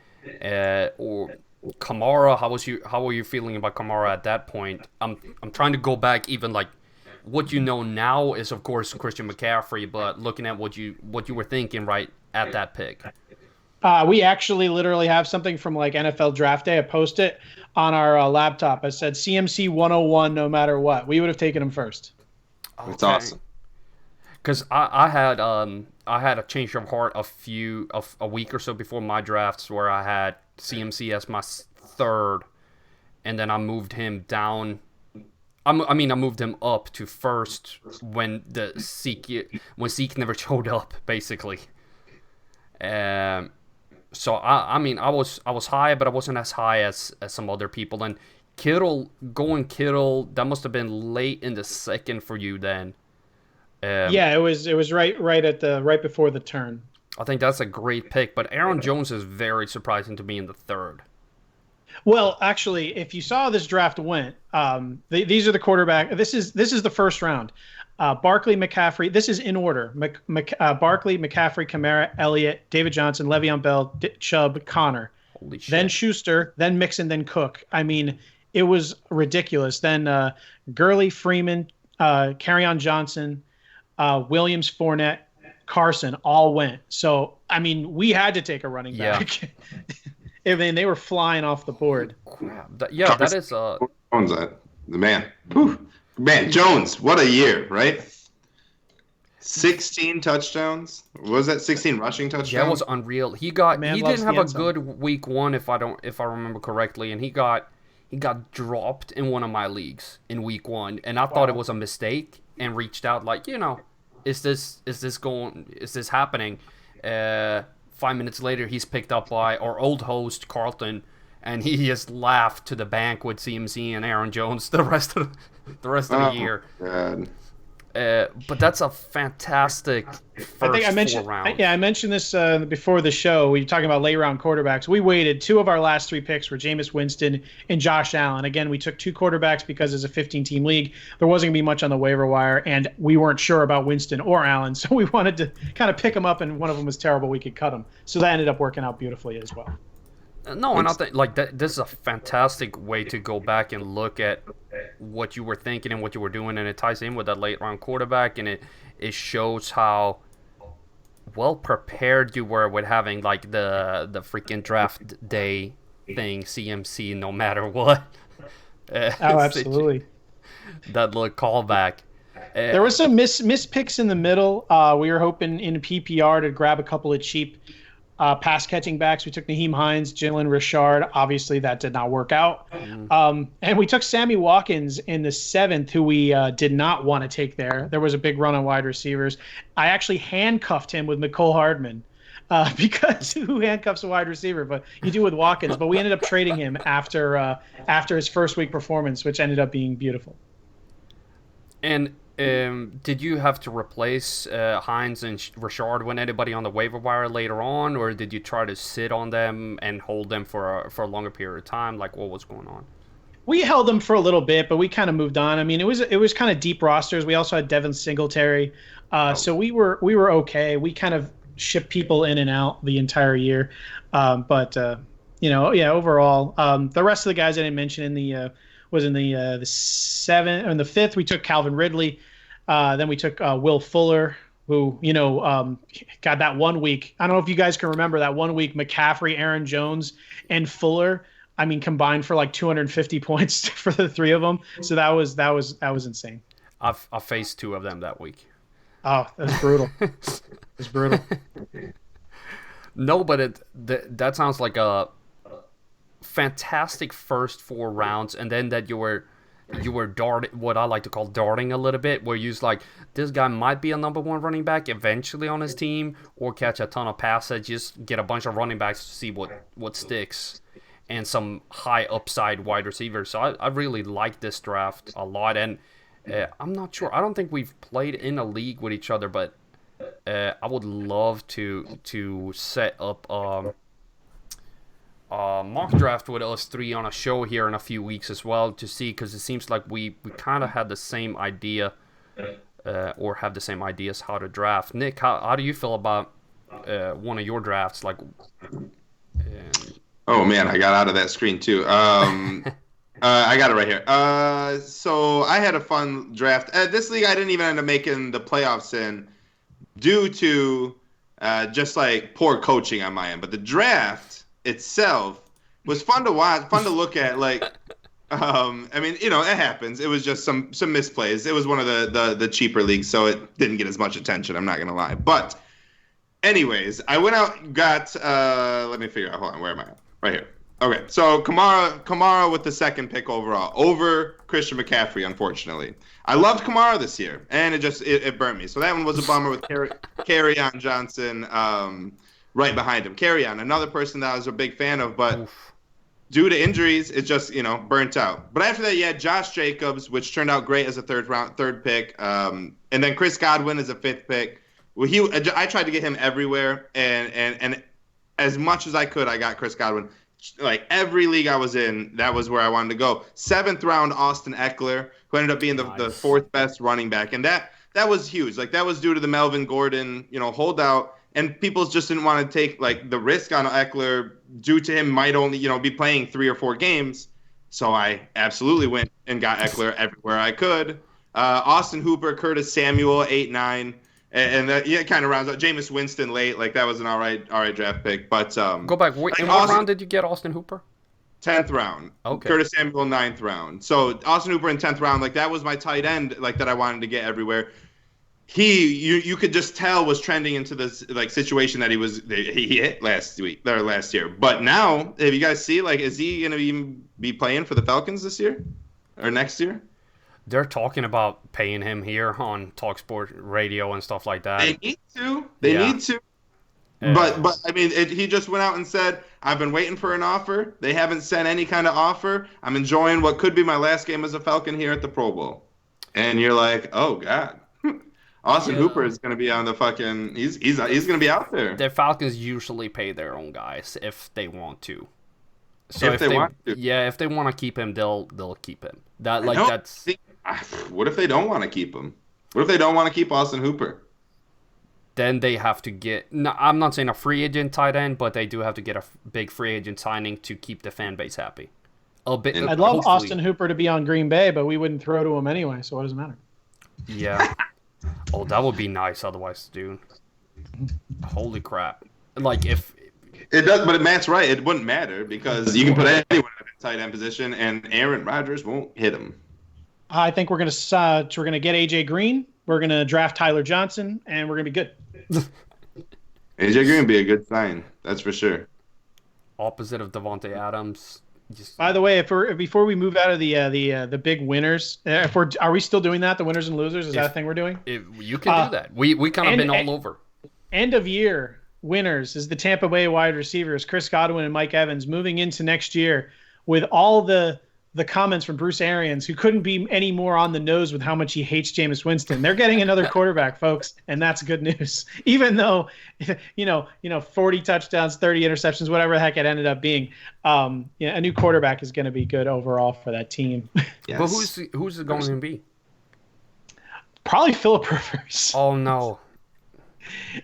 or Kamara? How were you feeling about Kamara at that point? I'm trying to go back even like what you know now is of course Christian McCaffrey, but looking at what you were thinking right at that pick. We actually literally have something from like NFL Draft Day. I posted it on our laptop. I said CMC 101 no matter what. We would have taken him first. That's awesome. Because I had a change of heart a week or so before my drafts where I had CMC as my third, and then I moved him down. I moved him up to first when Zeke never showed up, basically. So I was high, but I wasn't as high as some other people. And Kittle, that must have been late in the second for you then. Yeah, it was right before the turn. I think that's a great pick, but Aaron Jones is very surprising to me in the third. Well, actually, if you saw how this draft went, these are the quarterback. This is the first round. Barkley, McCaffrey. This is in order. Barkley, McCaffrey, Kamara, Elliott, David Johnson, Le'Veon Bell, Chubb, Connor. Holy shit. Then Schuster, then Mixon, then Cook. I mean, it was ridiculous. Then Gurley, Freeman, Kerryon Johnson, Williams, Fournette, Carson all went. So, I mean, we had to take a running back. Yeah. I mean, they were flying off the board. Crap. That is Jones, the man. Whew. Man, Jones, what a year, right? 16 touchdowns. What was that 16 rushing touchdowns? Yeah, it was unreal. He didn't have a good week one if I remember correctly, and he got dropped in one of my leagues in week one, and I thought it was a mistake and reached out like, is this happening? 5 minutes later, he's picked up by our old host Carlton, and he just laughed to the bank with CMC and Aaron Jones the rest of the year. God. But that's a fantastic first 4 rounds. Yeah, I mentioned this before the show. We were talking about late round quarterbacks. We waited. 2 of our last 3 picks were Jameis Winston and Josh Allen. Again, we took 2 quarterbacks because it's a 15-team league. There wasn't going to be much on the waiver wire, and we weren't sure about Winston or Allen, so we wanted to kind of pick them up, and one of them was terrible. We could cut them. So that ended up working out beautifully as well. No, and I think this is a fantastic way to go back and look at what you were thinking and what you were doing, and it ties in with that late round quarterback, and it shows how well prepared you were with having like the freaking draft day thing, CMC, no matter what. Absolutely. That little callback. There was some miss picks in the middle. We were hoping in PPR to grab a couple of cheap pass catching backs. We took Naheem Hines, Jalen Richard. Obviously, that did not work out. And we took Sammy Watkins in the 7th, who we did not want to take there. There was a big run on wide receivers. I actually handcuffed him with Mecole Hardman because who handcuffs a wide receiver? But you do with Watkins. But we ended up trading him after his first week performance, which ended up being beautiful. And did you have to replace Hines and Richard with anybody on the waiver wire later on, or did you try to sit on them and hold them for a longer period of time? Like, what was going on? We held them for a little bit, but we kind of moved on. I mean, it was kind of deep rosters. We also had Devin Singletary, so we were okay. We kind of shipped people in and out the entire year, but overall, the rest of the guys I didn't mention in the 7th or in the 5th, we took Calvin Ridley. Then we took Will Fuller, who, got that 1 week. I don't know if you guys can remember that 1 week, McCaffrey, Aaron Jones, and Fuller. I mean, combined for like 250 points for the 3 of them. So that was insane. I faced 2 of them that week. Oh, that's brutal. It was brutal. No, but that sounds like a fantastic first 4 rounds, and then that you were darting, what I like to call darting a little bit, where you was like, this guy might be a number 1 running back eventually on his team, or catch a ton of passes, just get a bunch of running backs to see what sticks, and some high upside wide receivers. So I really like this draft a lot, and I'm not sure. I don't think we've played in a league with each other, but I would love to set up mock draft with us three on a show here in a few weeks as well to see, because it seems like we kind of had the same idea or have the same ideas how to draft. Nick, how do you feel about one of your drafts? Like, oh man, I got out of that screen too. I got it right here. So I had a fun draft. This league I didn't even end up making the playoffs in due to just like poor coaching on my end. But the draft itself was fun to watch, fun to look at. Like, I mean, you know, it happens. It was just some misplays. It was one of the cheaper leagues, so it didn't get as much attention. I'm not gonna lie. But anyways, I went out, got let me figure out. Hold on, where am I? Right here. Okay, so Kamara with the second pick overall over Christian McCaffrey, unfortunately. I loved Kamara this year, and it burnt me. So that one was a bummer with Kerryon Johnson right behind him. Kerryon, another person that I was a big fan of, but due to injuries, it just, you know, burnt out. But after that, you had Josh Jacobs, which turned out great as a third pick, and then Chris Godwin as a fifth pick. Well, I tried to get him everywhere, and as much as I could, I got Chris Godwin. Like every league I was in, that was where I wanted to go. 7th round, Austin Eckler, who ended up being the fourth best running back, and that was huge. Like that was due to the Melvin Gordon, you know, holdout, and people just didn't want to take like the risk on Eckler due to him might only, you know, be playing 3 or 4 games. So I absolutely went and got Eckler everywhere I could. Austin Hooper, Curtis Samuel, 8-9. And that kind of rounds out Jameis Winston late. Like that was an all right draft pick. But go back. In what round did you get Austin Hooper? 10th round. Okay. Curtis Samuel 9th round. So Austin Hooper in 10th round. Like that was my tight end. Like that I wanted to get everywhere. You could just tell was trending into this like situation that he hit last year. But now, if you guys see, like, is he gonna even be playing for the Falcons this year or next year? They're talking about paying him here on TalkSport Radio and stuff like that. They need to. Need to. But I mean, he just went out and said, I've been waiting for an offer. They haven't sent any kind of offer. I'm enjoying what could be my last game as a Falcon here at the Pro Bowl. And you're like, oh, God. Austin Hooper is going to be on the fucking – he's going to be out there. The Falcons usually pay their own guys if they want to. So if they want to. Yeah, if they want to keep him, they'll keep him. What if they don't want to keep him? What if they don't want to keep Austin Hooper? Then they have to get. No, I'm not saying a free agent tight end, but they do have to get a big free agent signing to keep the fan base happy. I'd love Austin Hooper to be on Green Bay, but we wouldn't throw to him anyway, so what does it matter? Yeah. Oh, that would be nice. Otherwise, dude. Holy crap! Like if. It does, but Matt's right. It wouldn't matter because you can put anyone in a tight end position, and Aaron Rodgers won't hit him. I think we're gonna get AJ Green. We're gonna draft Tyler Johnson, and we're gonna be good. AJ Green would be a good sign, that's for sure. Opposite of Devontae Adams. By the way, before we move out of the big winners, are we still doing that? The winners and losers, is that a thing we're doing? You can do that. We kind of been all over. End of year winners is the Tampa Bay wide receivers, Chris Godwin and Mike Evans, moving into next year with all the comments from Bruce Arians, who couldn't be any more on the nose with how much he hates Jameis Winston. They're getting another quarterback, folks, and that's good news. Even though, 40 touchdowns, 30 interceptions, whatever the heck it ended up being, a new quarterback is going to be good overall for that team. Yes. But who's it going to be? Probably Phillip Rivers. Oh no.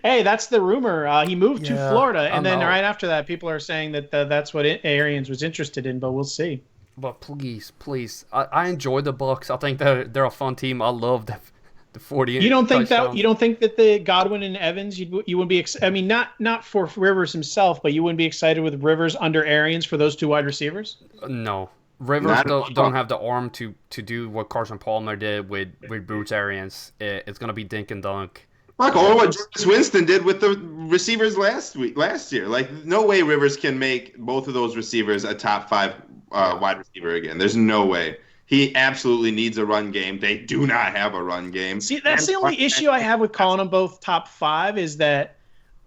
Hey, that's the rumor. He moved to Florida, and then right after that, people are saying that that's what Arians was interested in, but we'll see. But please, I enjoy the Bucs. I think they're a fun team. I love the 40. You don't think that the Godwin and Evans you wouldn't be? I mean, not for Rivers himself, but you wouldn't be excited with Rivers under Arians for those two wide receivers? No, Rivers don't have the arm to do what Carson Palmer did with Bruce Arians. It's gonna be dink and dunk. Fuck, or what Jameis Winston did with the receivers last year. Like, no way Rivers can make both of those receivers a top 5 wide receiver again. There's no way. He absolutely needs a run game. They do not have a run game. See, that's the only issue I have with calling them both top 5 is that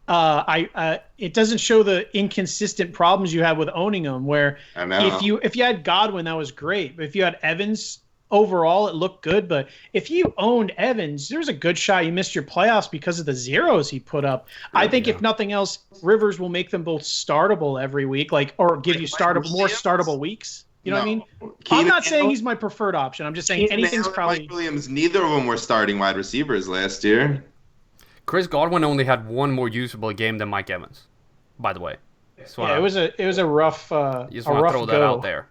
it doesn't show the inconsistent problems you have with owning them. Where if you had Godwin, that was great. But if you had Evans overall it looked good. But if you owned Evans, there's a good shot you missed your playoffs because of the zeros he put up. I think if nothing else, Rivers will make them both startable every week, or give you more startable weeks. You know what I mean? I'm not saying he's my preferred option. I'm just saying anything's probably. Mike Williams, neither of them were starting wide receivers last year. Chris Godwin only had one more usable game than Mike Evans, by the way. It was a rough. You just want to throw that out there.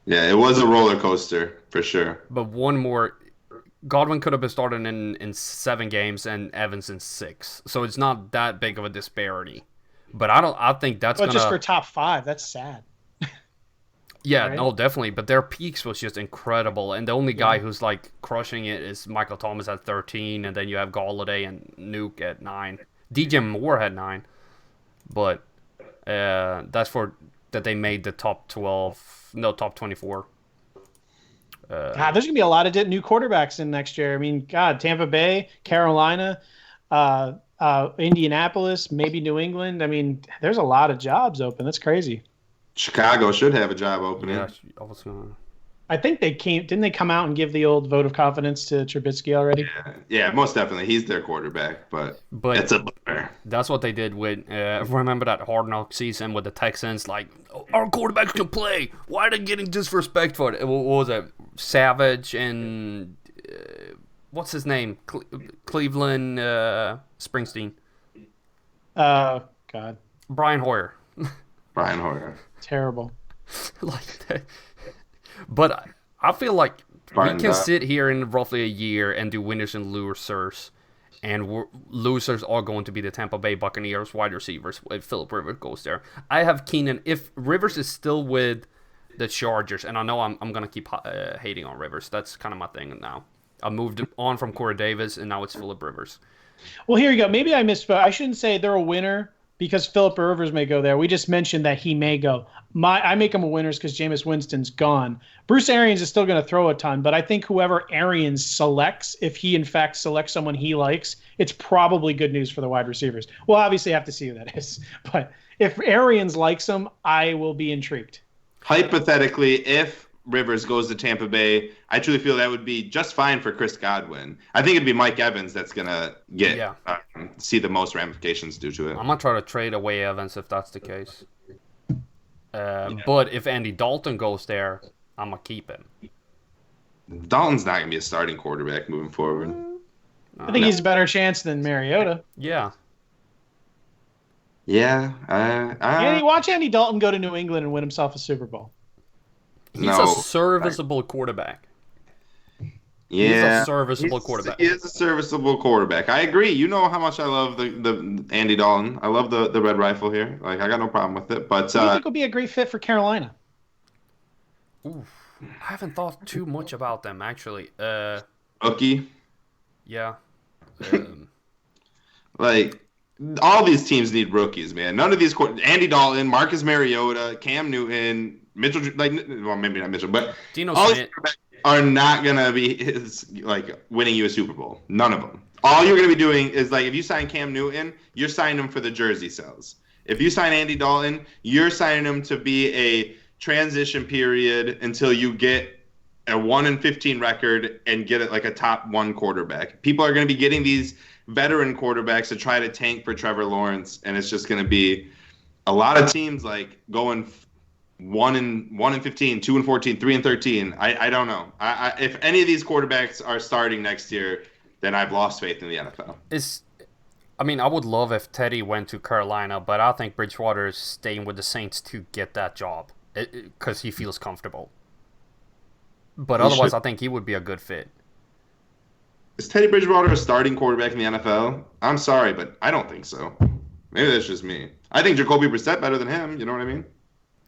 Yeah, it was a roller coaster for sure. But one more, Godwin could have been starting in 7 games and Evans in 6, so it's not that big of a disparity. But I think that's. But just for top 5, that's sad. Yeah, right? No, definitely. But their peaks was just incredible, and the only guy who's like crushing it is Michael Thomas at 13, and then you have Galladay and Nuke at 9. DJ Moore had 9, but that's for that they made the top 24. There's gonna be a lot of new quarterbacks in next year. I mean, God, Tampa Bay, Carolina, Indianapolis, maybe New England. I mean, there's a lot of jobs open. That's crazy. Chicago should have a job opening. Yeah, I think didn't they come out and give the old vote of confidence to Trubisky already? Yeah, most definitely. He's their quarterback, but it's a bummer. That's what they did with, remember that Hard Knock season with the Texans? Like, our quarterbacks can play. Why are they getting disrespect for it? What was it? Savage and, what's his name? Cleveland Springsteen. God. Brian Hoyer. Brian Hoyer. Terrible. Like that. But I feel like we can sit here in roughly a year and do winners and losers, and losers are going to be the Tampa Bay Buccaneers wide receivers if Phillip Rivers goes there. I have Keenan. If Rivers is still with the Chargers, and I know I'm going to keep hating on Rivers. That's kind of my thing now. I moved on from Corey Davis, and now it's Phillip Rivers. Well, here you go. Maybe I misspoke. I shouldn't say they're a winner because Phillip Rivers may go there. We just mentioned that he may go. I make him a winners because Jameis Winston's gone. Bruce Arians is still going to throw a ton, but I think whoever Arians selects, if he in fact selects someone he likes, it's probably good news for the wide receivers. We'll obviously have to see who that is. But if Arians likes him, I will be intrigued. Hypothetically, if Rivers goes to Tampa Bay, I truly feel that would be just fine for Chris Godwin. I think it'd be Mike Evans that's going to see the most ramifications due to it. I'm going to try to trade away Evans if that's the case. But if Andy Dalton goes there, I'm going to keep him. Dalton's not going to be a starting quarterback moving forward. I think he's a better chance than Mariota. Yeah. Yeah. Watch Andy Dalton go to New England and win himself a Super Bowl. He's a serviceable quarterback. Yeah, he's a serviceable quarterback. He is a serviceable quarterback. I agree. You know how much I love the Andy Dalton. I love the red rifle here. Like, I got no problem with it. But I think would be a great fit for Carolina. Ooh, I haven't thought too much about them actually. Rookie. Yeah. Like, all these teams need rookies, man. None of these Andy Dalton, Marcus Mariota, Cam Newton, Mitchell. Well, maybe not Mitchell, but Dino all Smith are not gonna be winning you a Super Bowl. None of them. All you're gonna be doing is, like, if you sign Cam Newton, you're signing him for the jersey sales. If you sign Andy Dalton, you're signing him to be a transition period until you get a 1-15 record and get it like a top 1 quarterback. People are gonna be getting these veteran quarterbacks to try to tank for Trevor Lawrence, and it's just gonna be a lot of teams like going 1-15, 2-14, 3-13. I don't know. If any of these quarterbacks are starting next year, then I've lost faith in the NFL. I would love if Teddy went to Carolina, but I think Bridgewater is staying with the Saints to get that job because he feels comfortable. But otherwise, I think he would be a good fit. Is Teddy Bridgewater a starting quarterback in the NFL? I'm sorry, but I don't think so. Maybe that's just me. I think Jacoby Brissett better than him. You know what I mean?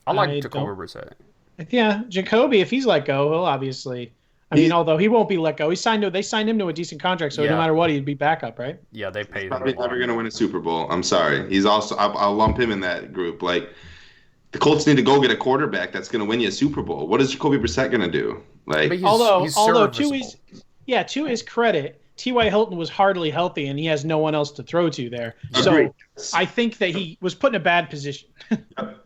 I like Jacoby Brissett. Yeah, Jacoby, if he's let go, he'll obviously. Although he won't be let go, they signed him to a decent contract, so no matter what, he'd be backup, right? Yeah, they paid him. Probably never going to win a Super Bowl. I'm sorry. He's also. I'll lump him in that group. Like, the Colts need to go get a quarterback that's going to win you a Super Bowl. What is Jacoby Brissett going to do? Like, although to his credit, T.Y. Hilton was hardly healthy, and he has no one else to throw to there. So I think that he was put in a bad position.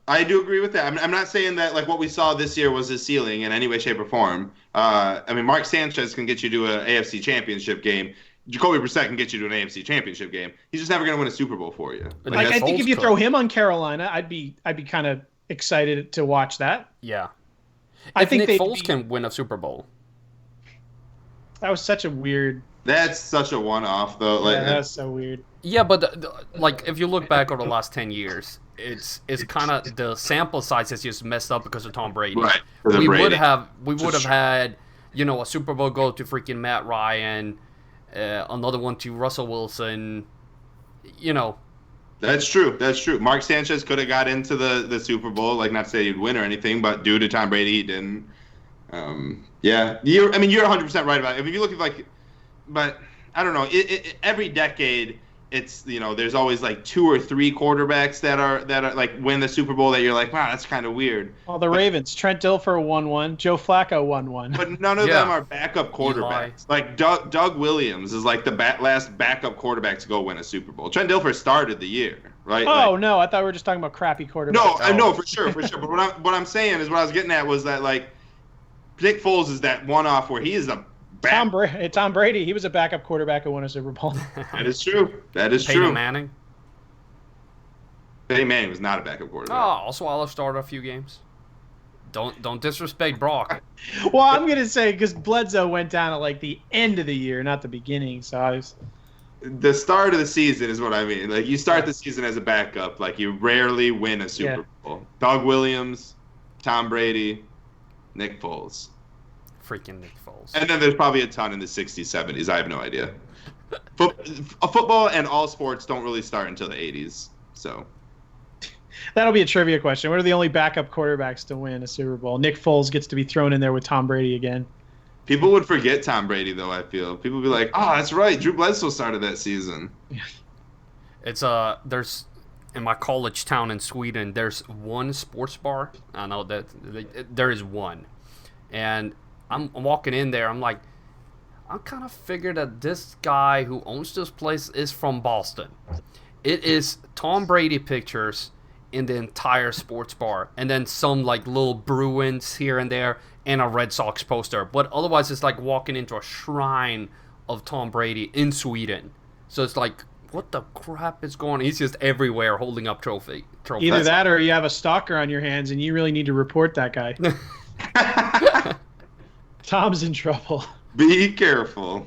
I do agree with that. I'm not saying that like what we saw this year was his ceiling in any way, shape, or form. I mean, Mark Sanchez can get you to an AFC Championship game. Jacoby Brissett can get you to an AFC Championship game. He's just never going to win a Super Bowl for you. Like I think if you throw him on Carolina, I'd be kind of excited to watch that. Yeah. I think Nick Foles can win a Super Bowl. That was such a weird. That's such a one-off, though. Like, yeah, that's so weird. Yeah, but like if you look back over the last 10 years, it's kind of the sample size is just messed up because of Tom Brady. Right. We would have had a Super Bowl go to freaking Matt Ryan, another one to Russell Wilson. That's true. Mark Sanchez could have got into the Super Bowl, like not to say he'd win or anything, but due to Tom Brady, he didn't. Yeah, you're 100% right about it. I mean, if you look at but I don't know. Every decade, it's there's always like 2 or 3 quarterbacks that are like win the Super Bowl that you're like, wow, that's kind of weird. Well, Ravens, Trent Dilfer won one, Joe Flacco won one, but none of them are backup quarterbacks. Like Doug Williams is like the last backup quarterback to go win a Super Bowl. Trent Dilfer started the year, right? Oh no, I thought we were just talking about crappy quarterbacks. No, I know for sure. But what I'm saying is what I was getting at was that like Nick Foles is that one-off where he is a Tom Brady, he was a backup quarterback who won a Super Bowl. That is true. Peyton Manning. Peyton Manning was not a backup quarterback. Oh, Osweiler started a few games. Don't disrespect Brock. Well, I'm gonna say because Bledsoe went down at like the end of the year, not the beginning. So the start of the season is what I mean. Like you start the season as a backup, like you rarely win a Super Bowl. Doug Williams, Tom Brady, Nick Foles. Freaking Nick Foles. And then there's probably a ton in the 60s, 70s. I have no idea. Football and all sports don't really start until the 80s. So that'll be a trivia question. What are the only backup quarterbacks to win a Super Bowl? Nick Foles gets to be thrown in there with Tom Brady again. People would forget Tom Brady, though, I feel. People would be like, oh, that's right. Drew Bledsoe started that season. It's there's in my college town in Sweden, there's one sports bar. I know that there is one. And I'm walking in there. I'm like, I kind of figured that this guy who owns this place is from Boston. It is Tom Brady pictures in the entire sports bar, and then some like little Bruins here and there, and a Red Sox poster. But otherwise, it's like walking into a shrine of Tom Brady in Sweden. So it's like, what the crap is going on? He's just everywhere holding up trophies. Either that or you have a stalker on your hands, and you really need to report that guy. Tom's in trouble. Be careful.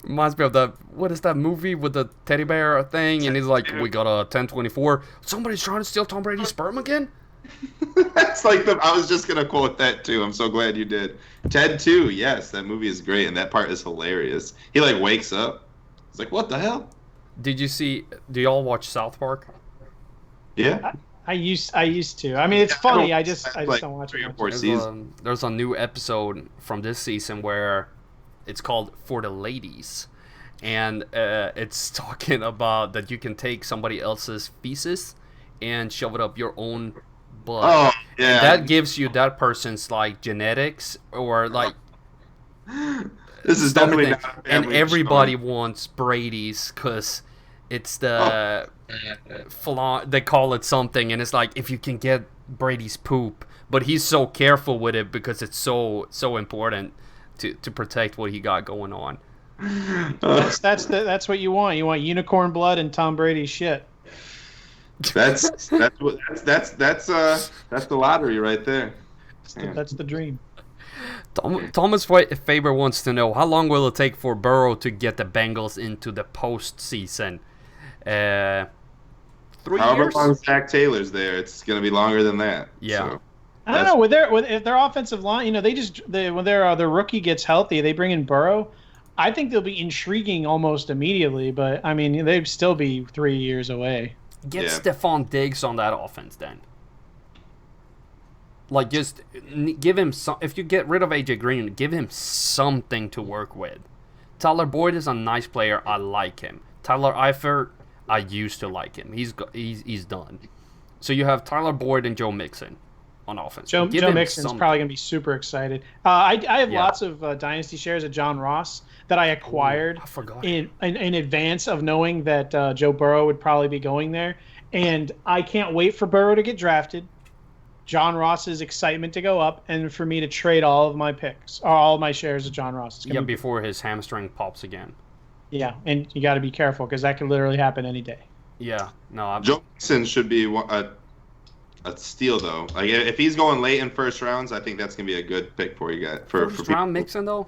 Reminds me of what is that movie with the teddy bear thing? And he's like, we got a 1024. Somebody's trying to steal Tom Brady's sperm again? That's like I was just going to quote that too. I'm so glad you did. Ted 2, yes, that movie is great. And that part is hilarious. He like wakes up. He's like, what the hell? Do y'all watch South Park? Yeah. I used to. I mean, it's funny. I just don't watch it. There's a new episode from this season where it's called For the Ladies, and it's talking about that you can take somebody else's feces and shove it up your own butt. Oh, yeah. And that gives you that person's like genetics or like. This is definitely not a family and everybody show. wants Brady's because it's the. They call it something, and it's like if you can get Brady's poop, but he's so careful with it because it's so important to protect what he got going on. That's what you want. You want unicorn blood and Tom Brady's shit. That's the lottery right there. That's the dream. Thomas Faber wants to know how long will it take for Burro to get the Bengals into the postseason? 3 years? However long Zach Taylor's there, it's going to be longer than that. Yeah. So, I don't know. If their offensive line, when their rookie gets healthy, they bring in Burrow. I think they'll be intriguing almost immediately, but I mean, they'd still be 3 years away. Get Stephon Diggs on that offense then. Like, just give him some. If you get rid of AJ Green, give him something to work with. Tyler Boyd is a nice player. I like him. Tyler Eifert, I used to like him. He's done. So you have Tyler Boyd and Joe Mixon on offense. Joe Mixon's probably going to be super excited. I have lots of Dynasty shares of John Ross that I acquired in advance of knowing that Joe Burrow would probably be going there. And I can't wait for Burrow to get drafted. John Ross's excitement to go up and for me to trade all of my picks, or all of my shares of John Ross. Before his hamstring pops again. Yeah, and you got to be careful because that could literally happen any day. Yeah, no. Joe Mixon should be a steal though. Like if he's going late in first rounds, I think that's gonna be a good pick for you guys. First round Mixon though.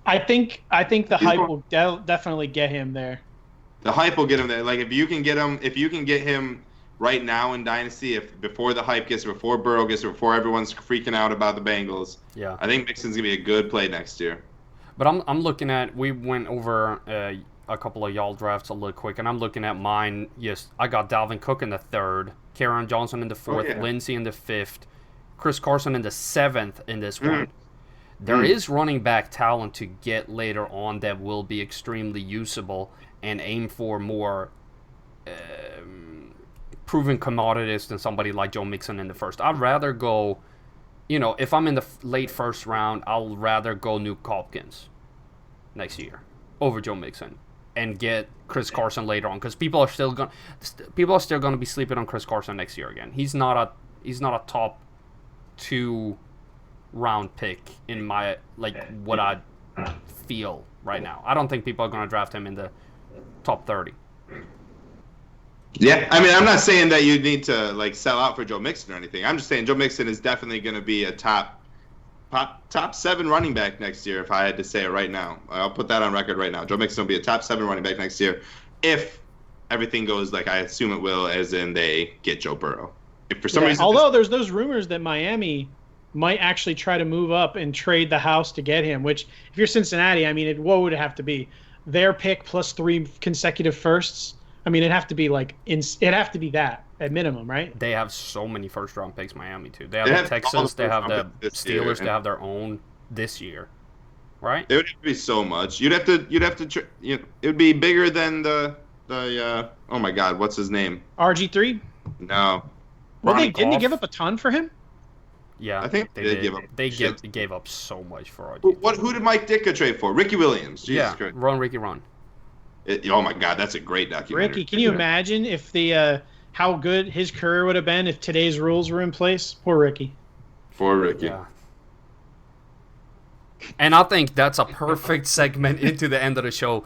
I think the hype will definitely get him there. The hype will get him there. Like if you can get him right now in Dynasty, before the hype gets, before Burro gets, before everyone's freaking out about the Bengals. Yeah. I think Mixon's gonna be a good play next year. But I'm looking at, we went over a couple of y'all drafts a little quick, and I'm looking at mine. Yes, I got Dalvin Cook in the 3rd, Kerryon Johnson in the 4th, Lindsey in the 5th, Chris Carson in the 7th in this one. There is running back talent to get later on that will be extremely usable and aim for more proven commodities than somebody like Joe Mixon in the 1st. I'd rather go, if I'm in the late 1st round, I'll rather go Nuke Hopkins next year over Joe Mixon and get Chris Carson later on, because people are still going to be sleeping on Chris Carson next year again. He's not a top 2 round pick in my what I feel right now. I don't think people are going to draft him in the top 30. Yeah, I mean, I'm not saying that you need to sell out for Joe Mixon or anything. I'm just saying Joe Mixon is definitely going to be a top 7 running back next year. If I had to say it right now, I'll put that on record right now. Joe Mixon will be a top 7 running back next year if everything goes like I assume it will, as in they get Joe Burrow. If for some reason, although there's those rumors that Miami might actually try to move up and trade the house to get him. Which, if you're Cincinnati, I mean, what would it have to be? Their pick plus 3 consecutive firsts. I mean, it'd have to be that at minimum, right? They have so many first-round picks, Miami too. They have the Texans, they have the Steelers, they have their own this year, right? It would be so much. You'd have to. It would be bigger than the. Oh my God, what's his name? RG3. No. Well, didn't they give up a ton for him? Yeah, I think they did give up. They gave up so much for RG3. Who did Mike Ditka trade for? Ricky Williams. Jesus Christ. Run. Oh my God, that's a great documentary. Ricky, can you imagine if how good his career would have been if today's rules were in place? Poor Ricky. Yeah. And I think that's a perfect segment into the end of the show.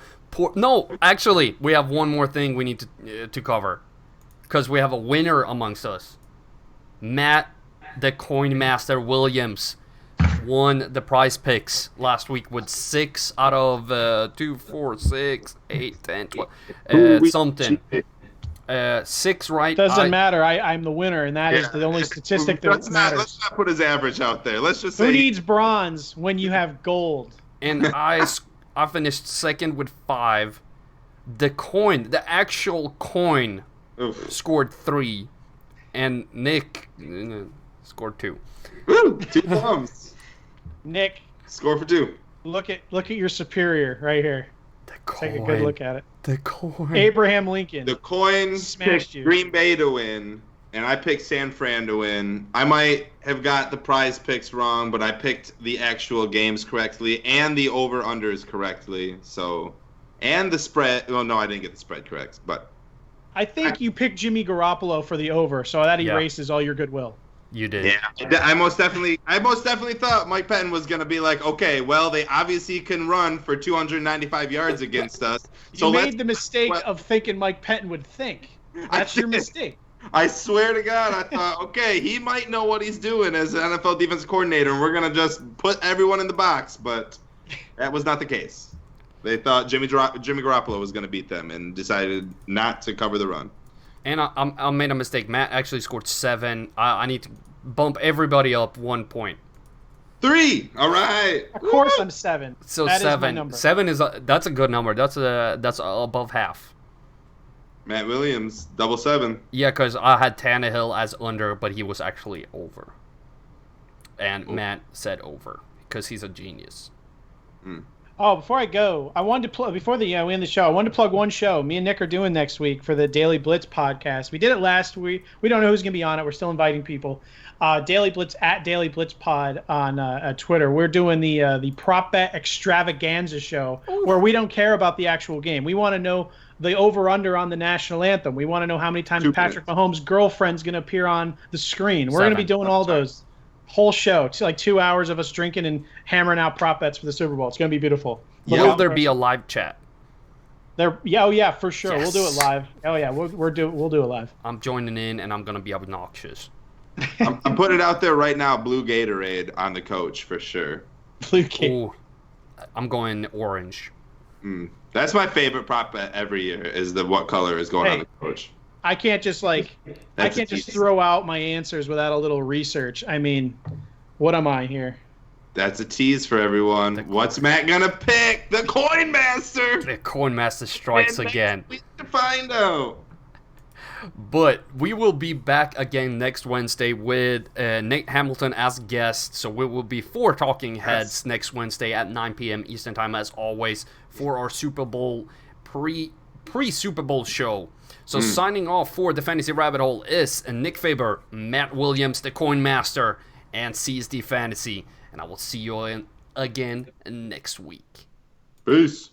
No, actually, we have one more thing we need to cover, because we have a winner amongst us. Matt, the Coin Master Williams, won the prize picks last week with 6 out of 2, 4, 6, 8, 10, 12, something. 6 right. Doesn't matter. I'm the winner, and that is the only statistic that matters. Let's not put his average out there. Let's just say, who needs bronze when you have gold? And I finished 2nd with 5. The actual coin, scored 3, and Nick scored 2. Woo, 2 thumbs. Nick, score for 2. Look at your superior right here. The coin. Take a good look at it. The coin. Abraham Lincoln. The coin smashed you. Green Bay to win, and I picked San Fran to win. I might have got the prize picks wrong, but I picked the actual games correctly and the over-unders correctly. So, and the spread. Well, no, I didn't get the spread correct, but I think you picked Jimmy Garoppolo for the over, so that erases all your goodwill. You did. Yeah, I most definitely thought Mike Pettin was going to be like, okay, well, they obviously can run for 295 yards against us. So you made the mistake of thinking Mike Pettin would think. That's your mistake. I swear to God, I thought, okay, he might know what he's doing as an NFL defensive coordinator, and we're going to just put everyone in the box. But that was not the case. They thought Jimmy Garoppolo was going to beat them and decided not to cover the run. And I made a mistake. Matt actually scored 7. I need to bump everybody up 1 point. 3. All right. Of course, I'm 7. So that 7. Is my number. 7 that's a good number. That's above half. Matt Williams, double 7. Yeah, because I had Tannehill as under, but he was actually over. And Matt said over because he's a genius. Oh, before I go, I wanted to plug before we end the show. I wanted to plug one show. Me and Nick are doing next week for the Daily Blitz podcast. We did it last week. We don't know who's going to be on it. We're still inviting people. Daily Blitz at Daily Blitz Pod on Twitter. We're doing the prop bet extravaganza show where we don't care about the actual game. We want to know the over/under on the national anthem. We want to know how many times Patrick Mahomes' girlfriend's going to appear on the screen. We're going to be doing all those. Whole show. It's like 2 hours of us drinking and hammering out prop bets for the Super Bowl. It's going to be beautiful. Will there be a live chat? Yeah, for sure. Yes. We'll do it live. Oh yeah, we'll do it live. I'm joining in, and I'm going to be obnoxious. I'm putting it out there right now. Blue Gatorade on the coach for sure. Blue Gatorade. Ooh, I'm going orange. That's my favorite prop bet every year. Is what color is going on the coach. I can't just throw out my answers without a little research. I mean, what am I here? That's a tease for everyone. What's Matt gonna pick? The Coin Master. The Coin Master strikes again. We need to find out. But we will be back again next Wednesday with Nate Hamilton as guest. So we will be 4 talking heads next Wednesday at 9 p.m. Eastern Time, as always, for our Super Bowl pre-Super Bowl show. So signing off for the Fantasy Rabbit Hole is Nick Faber, Matt Williams, the Coin Master, and CSD Fantasy. And I will see you again next week. Peace.